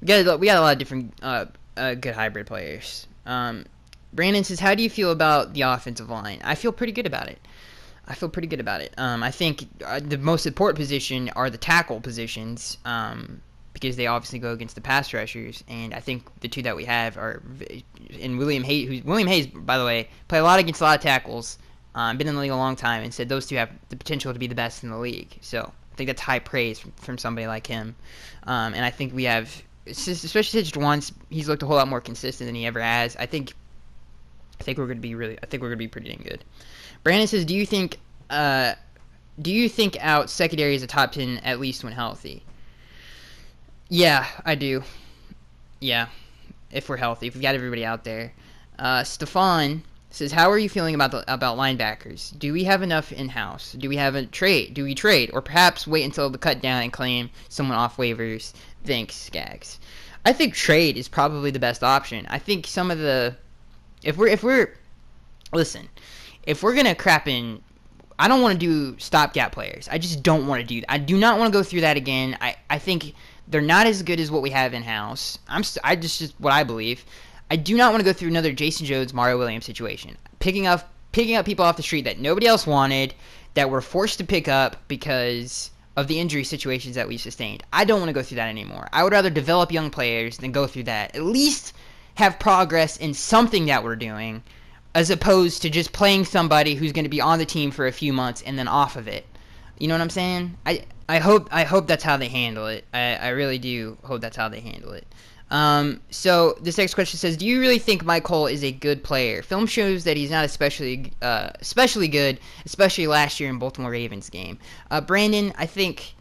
We got a lot of different good hybrid players. Brandon says, how do you feel about the offensive line? I feel pretty good about it. I think the most important position are the tackle positions, because they obviously go against the pass rushers, and I think the two that we have are William Hayes, by the way, play a lot against a lot of tackles, been in the league a long time, and said those two have the potential to be the best in the league. So I think that's high praise from somebody like him, and I think we have, especially since once he's looked a whole lot more consistent than he ever has. I think we're going to be pretty dang good. Brandon says, do you think out secondary is a top 10 at least when healthy? Yeah, I do. Yeah, if we're healthy, if we've got everybody out there. Stefan says, how are you feeling about linebackers? Do we have enough in-house? Do we have a trade? Do we trade? Or perhaps wait until the cut down and claim someone off waivers? Thanks, Skaggs. I think trade is probably the best option. I think some of the... If we're gonna crap in... I don't want to do stopgap players. I just don't want to do that. I do not want to go through that again. I think they're not as good as what we have in-house. I just what I believe. I do not want to go through another Jason Jones, Mario Williams situation. Picking up people off the street that nobody else wanted, that we're forced to pick up because of the injury situations that we sustained. I don't want to go through that anymore. I would rather develop young players than go through that. At least have progress in something that we're doing, as opposed to just playing somebody who's going to be on the team for a few months and then off of it. You know what I'm saying? I hope that's how they handle it. I really do hope that's how they handle it. So this next question says, do you really think Mike Cole is a good player? Film shows that he's not especially good, especially last year in Baltimore Ravens game. Brandon, I think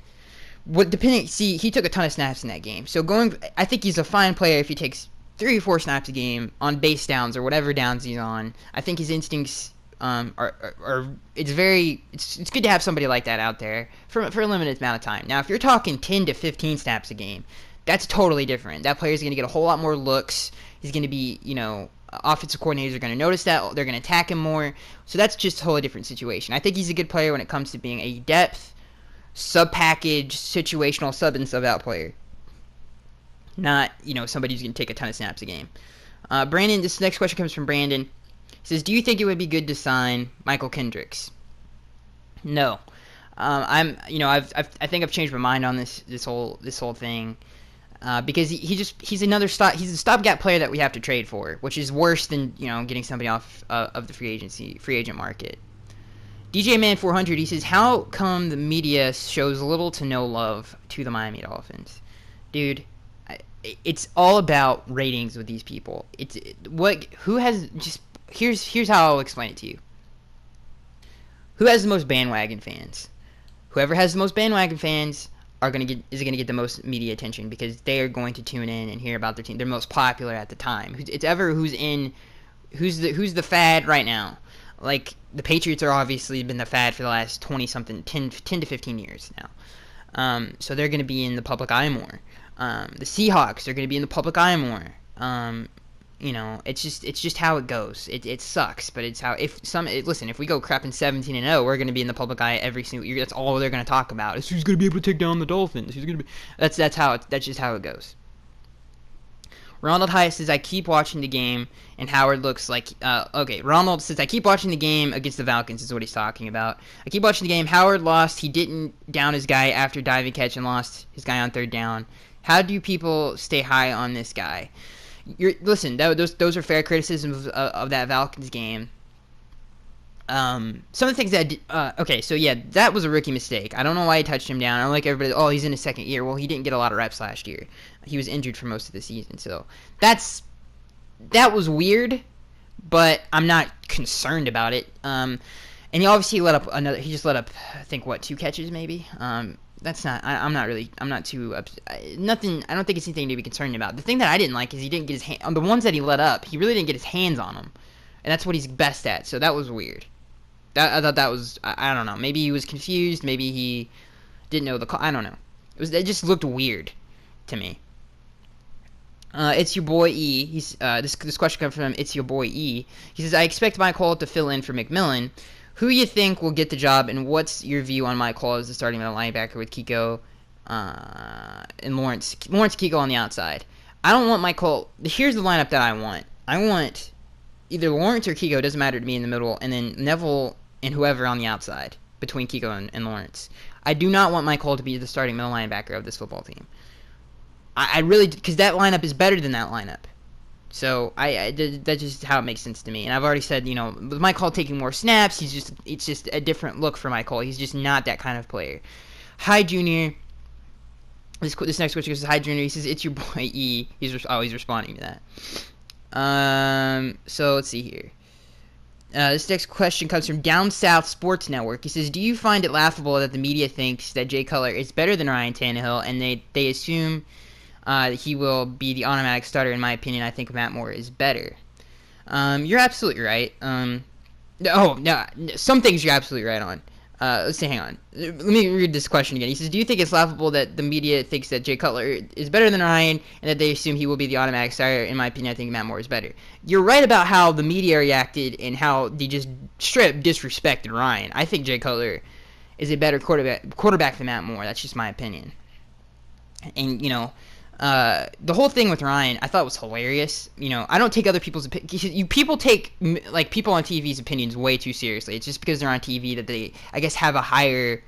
he took a ton of snaps in that game. So I think he's a fine player if he takes 3 or 4 snaps a game on base downs or whatever downs he's on. I think his instincts it's good to have somebody like that out there for a limited amount of time. Now, if you're talking 10 to 15 snaps a game, that's totally different. That player's going to get a whole lot more looks. He's going to be, offensive coordinators are going to notice that. They're going to attack him more. So that's just a wholly different situation. I think he's a good player when it comes to being a depth, sub-package, situational sub and sub-out player. Not, somebody who's going to take a ton of snaps a game. Brandon, this next question comes from Brandon. He says, do you think it would be good to sign Michael Kendricks? No. I think I've changed my mind on this whole thing. because he's he's a stopgap player that we have to trade for, which is worse than getting somebody off of the free agent market. DJ Man 400, he says, how come the media shows little to no love to the Miami Dolphins? Dude, it's all about ratings with these people. Here's how I'll explain it to you. Who has the most bandwagon fans? Whoever has the most bandwagon fans is gonna get the most media attention, because they are going to tune in and hear about their team. They're most popular at the time. Who's the fad right now? Like, the Patriots are obviously been the fad for the last 10 to 15 years now. So they're going to be in the public eye more. The Seahawks are going to be in the public eye more. It's just how it goes. It sucks, but it's how. Listen, if we go crapping 17-0, we're going to be in the public eye every single year. That's all they're going to talk about. Is who's going to be able to take down the Dolphins? Who's going to be? That's just how it goes. Ronald Hyatt says, I keep watching the game, and Howard looks like... Ronald says, I keep watching the game against the Falcons, is what he's talking about. I keep watching the game. Howard lost. He didn't down his guy after diving catch and lost his guy on third down. How do people stay high on this guy? Listen, those are fair criticisms of that Falcons game. Some of the things that that was a rookie mistake. I don't know why he touched him down. I don't like everybody, he's in his second year. Well, he didn't get a lot of reps last year. He was injured for most of the season, so that was weird, but I'm not concerned about it. And he obviously he just let up, I think, 2 catches maybe. That's not, I'm not too, nothing, I don't think it's anything to be concerned about. The thing that I didn't like is he didn't get his hand, on the ones that he let up, he really didn't get his hands on them. And that's what he's best at, so that was weird. I thought that was, I don't know, maybe he was confused, maybe he didn't know the call, I don't know. It just looked weird to me. It's your boy E. He's this question comes from It's Your Boy E. He says, I expect Mike Hall to fill in for McMillan. Who you think will get the job, and what's your view on Mike Hall as the starting middle linebacker with Kiko and Lawrence Kiko on the outside? I don't want Mike Hall. Here's the lineup that I want. I want either Lawrence or Kiko, doesn't matter to me, in the middle, and then Neville and whoever on the outside between Kiko and Lawrence. I do not want Mike Hall to be the starting middle linebacker of this football team. I really, because that lineup is better than that lineup. So that's just how it makes sense to me. And I've already said, with Mike Hall taking more snaps, it's just a different look for Mike Hall. He's just not that kind of player. Hi, Junior. This next question goes, hi, Junior. He says, it's your boy E. He's responding to that. So let's see here. This next question comes from Down South Sports Network. He says, do you find it laughable that the media thinks that Jay Cutler is better than Ryan Tannehill, and they assume he will be the automatic starter? In my opinion, I think Matt Moore is better. You're absolutely right. Some things you're absolutely right on. Let's see, hang on. Let me read this question again. He says, do you think it's laughable that the media thinks that Jay Cutler is better than Ryan, and that they assume he will be the automatic starter? In my opinion, I think Matt Moore is better. You're right about how the media reacted and how they just straight disrespected Ryan. I think Jay Cutler is a better quarterback than Matt Moore. That's just my opinion. And, the whole thing with Ryan, I thought was hilarious. I don't take other people's opinions. People take, people on TV's opinions way too seriously. It's just because they're on TV that they, I guess, have a higher...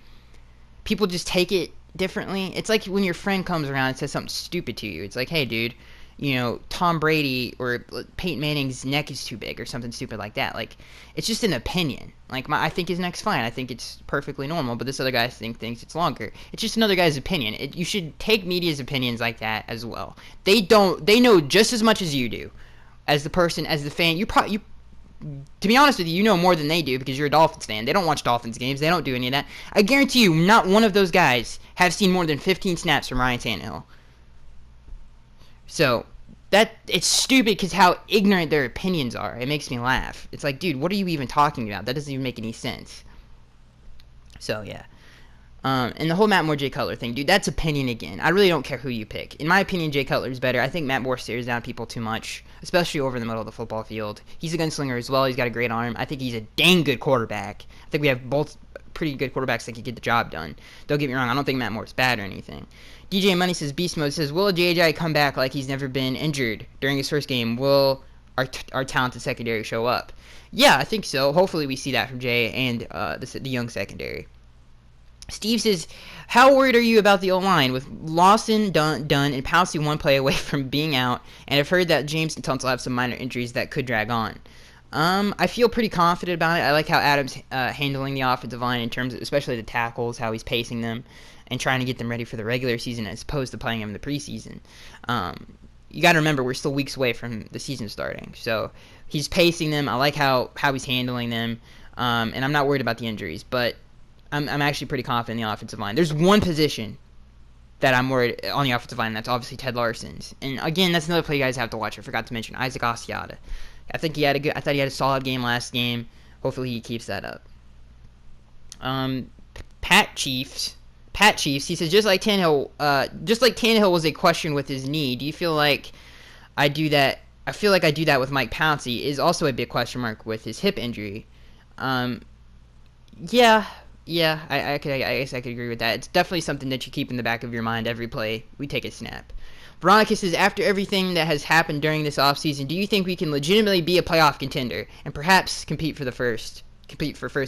People just take it differently. It's like when your friend comes around and says something stupid to you. It's like, hey, dude, Tom Brady or Peyton Manning's neck is too big or something stupid like that. Like, it's just an opinion. Like, I think his neck's fine. I think it's perfectly normal, but this other guy thinks it's longer. It's just another guy's opinion. You should take media's opinions like that as well. They know just as much as you do. As the person, as the fan, to be honest with you, you know more than they do because you're a Dolphins fan. They don't watch Dolphins games. They don't do any of that. I guarantee you, not one of those guys have seen more than 15 snaps from Ryan Tannehill. So, it's stupid because how ignorant their opinions are. It makes me laugh. It's like, dude, what are you even talking about? That doesn't even make any sense. So, yeah. And the whole Matt Moore, Jay Cutler thing, dude, that's opinion again. I really don't care who you pick. In my opinion, Jay Cutler is better. I think Matt Moore stares down people too much, especially over the middle of the football field. He's a gunslinger as well. He's got a great arm. I think he's a dang good quarterback. I think we have both pretty good quarterbacks that can get the job done. Don't get me wrong. I don't think Matt Moore's bad or anything. DJ Money says, Beast Mode says, will JJ come back like he's never been injured during his first game? Will our talented secondary show up? Yeah, I think so. Hopefully we see that from Jay and the young secondary. Steve says, how worried are you about the O-line with Lawson, Dunn, and Pouncey one play away from being out, and I've heard that James and Tunsil have some minor injuries that could drag on. I feel pretty confident about it. I like how Adams handling the offensive line in terms of, especially the tackles, how he's pacing them, and trying to get them ready for the regular season as opposed to playing them in the preseason. You got to remember, we're still weeks away from the season starting. So he's pacing them. I like how he's handling them, and I'm not worried about the injuries. But I'm actually pretty confident in the offensive line. There's one position that I'm worried on the offensive line, and that's obviously Ted Larson's. And again, that's another play you guys have to watch. I forgot to mention Isaac Asiata. I thought he had a solid game last game. Hopefully he keeps that up. Pat Chiefs. He says, just like Tannehill was a question with his knee, do you feel like I do that? I feel like I do that with Mike Pouncey. Is also a big question mark with his hip injury. Yeah, I guess I could agree with that. It's definitely something that you keep in the back of your mind every play we take a snap. Veronica says, after everything that has happened during this offseason, do you think we can legitimately be a playoff contender and perhaps compete for first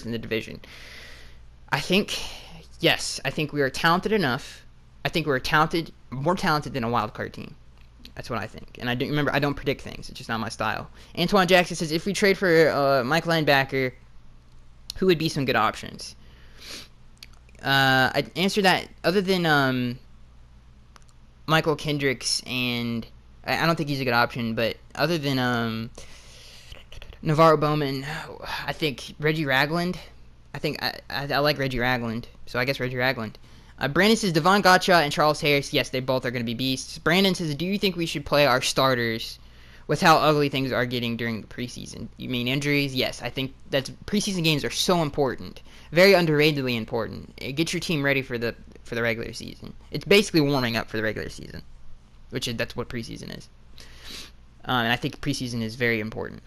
in the division? I think, yes. I think we are talented enough. I think we're more talented than a wild card team. That's what I think. And I don't predict things. It's just not my style. Antoine Jackson says, if we trade for Mike linebacker, who would be some good options? I'd answer that other than Michael Kendricks, and I don't think he's a good option, but other than Navarro Bowman, I think Reggie Ragland. I like Reggie Ragland, so I guess Reggie Ragland. Brandon says Devon Gotcha and Charles Harris. Yes, they both are going to be beasts. Brandon says, do you think we should play our starters with how ugly things are getting during the preseason? You mean injuries? Yes, I think preseason games are so important, very underratedly important. Get your team ready for the regular season. It's basically warming up for the regular season, that's what preseason is. And I think preseason is very important.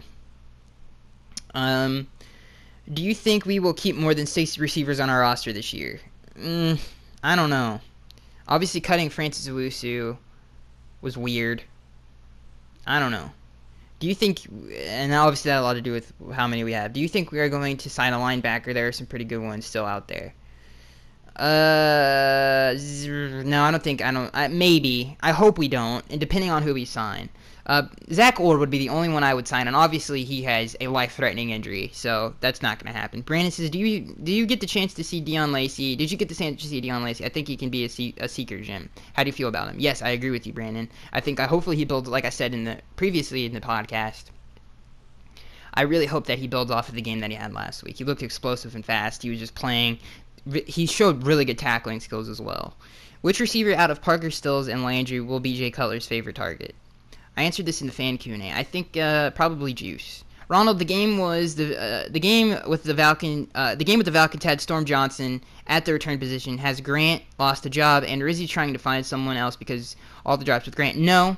Do you think we will keep more than 6 receivers on our roster this year? I don't know. Obviously, cutting Francis Owusu was weird. I don't know. Do you think, and obviously that had a lot to do with how many we have, do you think we are going to sign a linebacker? There are some pretty good ones still out there. No, I don't think. Maybe. I hope we don't. And depending on who we sign, Zach Orr would be the only one I would sign, and obviously he has a life-threatening injury, so that's not going to happen. Brandon says, do you get the chance to see Deion Lacey? Did you get the chance to see Deion Lacey? I think he can be a seeker, Jim. How do you feel about him? Yes, I agree with you, Brandon. Hopefully he builds, like I said previously in the podcast. I really hope that he builds off of the game that he had last week. He looked explosive and fast. He was just playing. He showed really good tackling skills as well. Which receiver out of Parker, Stills, and Landry will be Jay Cutler's favorite target? I answered this in the fan Q&A. I think probably Juice. Ronald, the game with the Falcons had Storm Johnson at the return position. Has Grant lost a job, and or is he trying to find someone else because all the drops with Grant? No,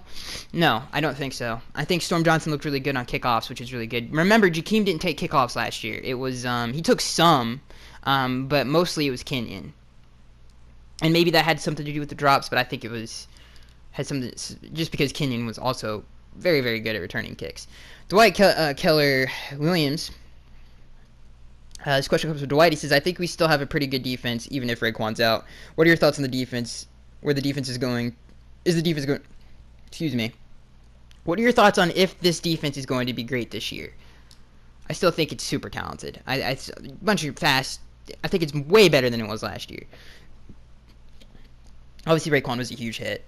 I don't think so. I think Storm Johnson looked really good on kickoffs, which is really good. Remember, Jakeem didn't take kickoffs last year. It was he took some, but mostly it was Kenyon. And maybe that had something to do with the drops, but I think had something just because Kenyon was also very, very good at returning kicks. Dwight Keller Williams. This question comes from Dwight. He says, I think we still have a pretty good defense, even if Raekwon's out. What are your thoughts on the defense? Where the defense is going? Excuse me. What are your thoughts on if this defense is going to be great this year? I still think it's super talented. It's a bunch of fast. I think it's way better than it was last year. Obviously, Raekwon was a huge hit.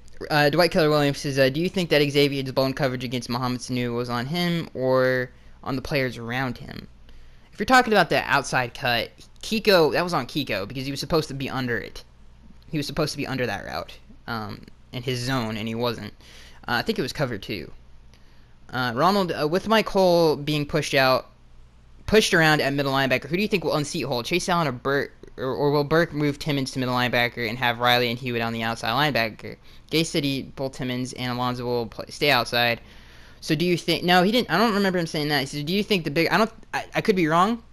Dwight Keller Williams says, do you think that Xavier's blown coverage against Mohamed Sanu was on him or on the players around him? If you're talking about the outside cut, that was on Kiko because he was supposed to be under it. He was supposed to be under that route in his zone, and he wasn't. I think it was cover 2. Ronald, with Mike Cole being pushed around at middle linebacker, who do you think will unseat Hole? Chase Allen or Burt? Or will Burke move Timmons to middle linebacker and have Riley and Hewitt on the outside linebacker? Gay said both Timmons and Alonzo will stay outside. So do you think... No, he didn't. I don't remember him saying that. He said, do you think the big... I could be wrong.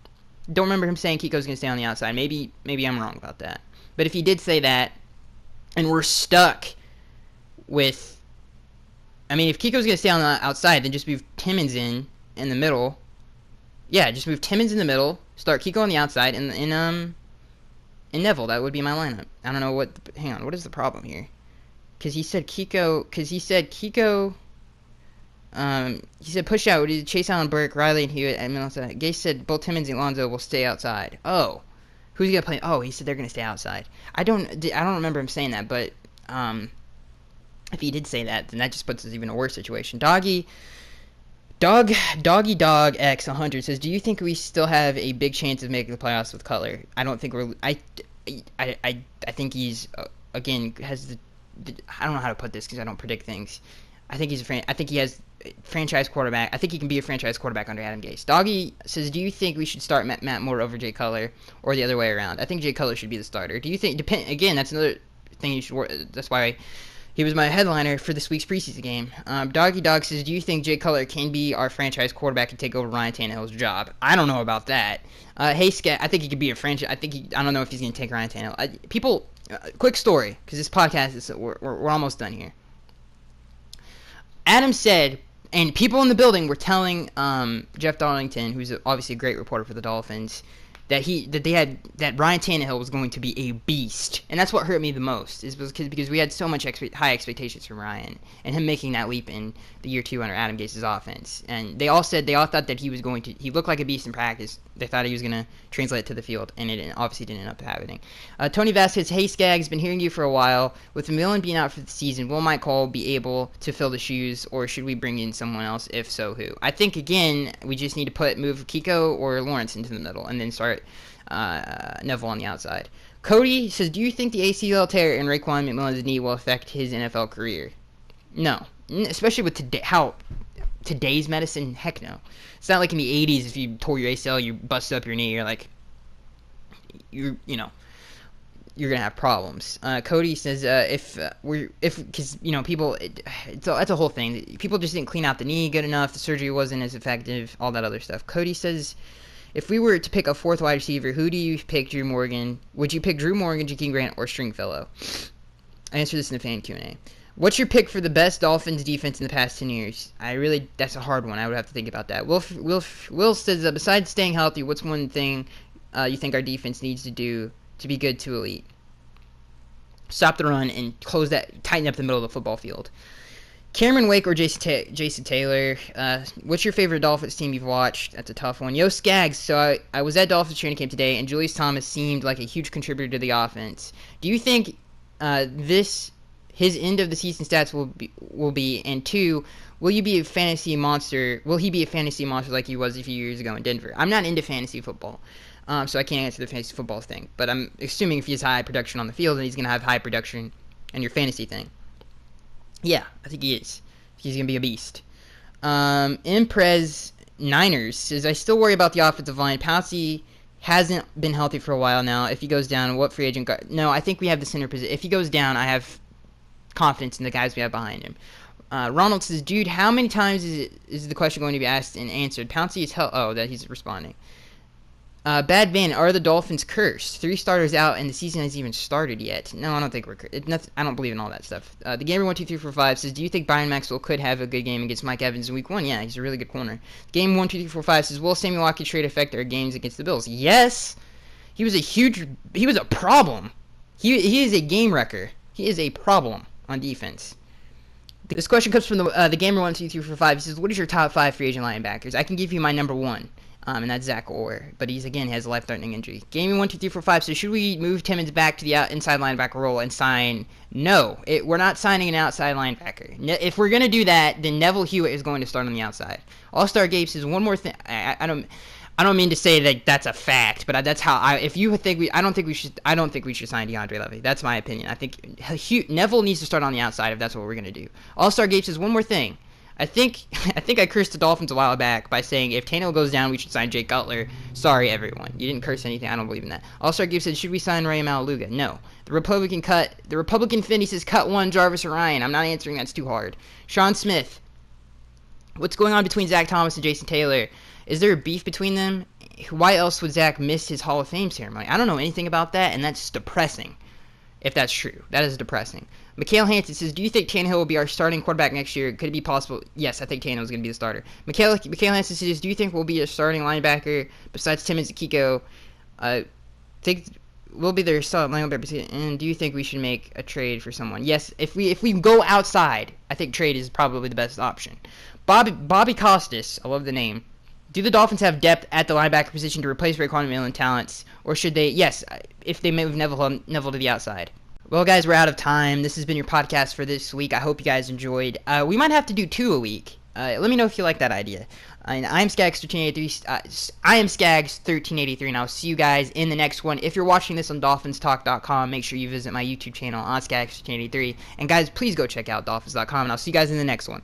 Don't remember him saying Kiko's going to stay on the outside. Maybe I'm wrong about that. But if he did say that, and we're stuck with... I mean, if Kiko's going to stay on the outside, then just move Timmons in the middle. Yeah, just move Timmons in the middle. Start Kiko on the outside, and and Neville. That would be my lineup. I don't know what. Hang on. What is the problem here? Because he said Kiko. He said push out. Chase Allen, Burke, Riley, and Hewitt. And Gase said both Timmons and Alonso will stay outside. Oh, who's gonna play? Oh, he said they're gonna stay outside. I don't remember him saying that, but if he did say that, then that just puts us even in a worse situation. Doggy Dog X 100 says, do you think we still have a big chance of making the playoffs with Cutler? I don't think we're. I think he's again has the. I don't know how to put this because I don't predict things. I think I think he has franchise quarterback. I think he can be a franchise quarterback under Adam Gase. Doggy says, do you think we should start Matt Moore over Jay Cutler or the other way around? I think Jay Cutler should be the starter. Do you think? Again, that's another thing you should. That's why he was my headliner for this week's preseason game. Doggy Dog says, do you think Jay Cutler can be our franchise quarterback and take over Ryan Tannehill's job? I don't know about that. Hey, Scat, I think he could be a franchise. I don't know if he's going to take Ryan Tannehill. Quick story, because this podcast is we're almost done here. Adam said, and people in the building were telling Jeff Darlington, who's obviously a great reporter for the Dolphins, that Ryan Tannehill was going to be a beast, and that's what hurt me the most, because we had so much high expectations from Ryan and him making that leap in the year 2 under Adam Gase's offense. And they all thought that he looked like a beast in practice. They thought he was going to translate it to the field, and it obviously didn't end up happening. Tony Vasquez, hey Skaggs, been hearing you for a while. With Millen being out for the season, will Mike Cole be able to fill the shoes, or should we bring in someone else? If so, who? I think again we just need to move Kiko or Lawrence into the middle, and then start Neville on the outside. Cody says, do you think the ACL tear in Raekwon McMillan's knee will affect his NFL career? No, especially with today's medicine. Heck no. It's not like in the 80s if you tore your ACL, you busted up your knee, you're gonna have problems. Cody says because people, that's a whole thing. People just didn't clean out the knee good enough. The surgery wasn't as effective. All that other stuff. Cody says, if we were to pick a fourth wide receiver, who do you pick? Drew Morgan? Would you pick Drew Morgan, Jakeem Grant, or Stringfellow? I answered this in the fan Q&A. What's your pick for the best Dolphins defense in the past 10 years? That's a hard one. I would have to think about that. Will says, besides staying healthy, what's one thing you think our defense needs to do to be good to elite? Stop the run and tighten up the middle of the football field. Cameron Wake or Jason Taylor? What's your favorite Dolphins team you've watched? That's a tough one. Yo, Skaggs. So I was at Dolphins training camp today, and Julius Thomas seemed like a huge contributor to the offense. Do you think his end of the season stats will be, and 2, will he be a fantasy monster like he was a few years ago in Denver? I'm not into fantasy football, so I can't answer the fantasy football thing. But I'm assuming if he has high production on the field, then he's going to have high production in your fantasy thing. Yeah, I think he is. He's going to be a beast. Imprez Niners says, I still worry about the offensive line. Pouncey hasn't been healthy for a while now. If he goes down, what free agent guard? No, I think we have the center position. If he goes down, I have confidence in the guys we have behind him. Ronald says, dude, how many times is the question going to be asked and answered? Pouncey is that he's responding. Bad Van, are the Dolphins cursed? 3 starters out and the season hasn't even started yet. No, I don't think we're cursed. I don't believe in all that stuff. The Gamer12345 says, do you think Byron Maxwell could have a good game against Mike Evans in week 1? Yeah, he's a really good corner. Game12345 says, will Sammy Watkins trade affect our games against the Bills? Yes. He was a problem. He is a game wrecker. He is a problem on defense. This question comes from the Gamer12345. He says, what is your top 5 free agent linebackers? I can give you my number 1. And that's Zach Orr, but he has a life-threatening injury. Gaming12345 says, should we move Timmons back to the inside linebacker role and sign? No, we're not signing an outside linebacker. If we're gonna do that, then Neville Hewitt is going to start on the outside. All-Star Gabe says, one more thing. I don't mean to say that that's a fact, but that's how I don't think we should sign DeAndre Levy. That's my opinion. I think Neville needs to start on the outside if that's what we're gonna do. All-Star Gabe says, one more thing. I think I cursed the Dolphins a while back by saying if Tannehill goes down, we should sign Jay Cutler. Sorry, everyone. You didn't curse anything. I don't believe in that. All-Star Gabe said, should we sign Ray Maluga? No. The Republican Finney says, cut 1, Jarvis or Ryan. I'm not answering. That's too hard. Sean Smith, what's going on between Zach Thomas and Jason Taylor? Is there a beef between them? Why else would Zach miss his Hall of Fame ceremony? I don't know anything about that, and that's depressing. If that's true. That is depressing. Mikhail Hansen says, do you think Tannehill will be our starting quarterback next year? Could it be possible? Yes, I think Tannehill is going to be the starter. Mikhail Hansen says, do you think we'll be a starting linebacker besides Timmons and Kiko? will be their solid linebacker. And do you think we should make a trade for someone? Yes, if we go outside, I think trade is probably the best option. Bobby Costas, I love the name. Do the Dolphins have depth at the linebacker position to replace Raekwon McMillan talents, or should they? Yes, if they move Neville to the outside. Well, guys, we're out of time. This has been your podcast for this week. I hope you guys enjoyed. We might have to do 2 a week. Let me know if you like that idea. I'm Skags1383. I am Skags1383, and I'll see you guys in the next one. If you're watching this on DolphinsTalk.com, make sure you visit my YouTube channel on Skags1383. And guys, please go check out Dolphins.com, and I'll see you guys in the next one.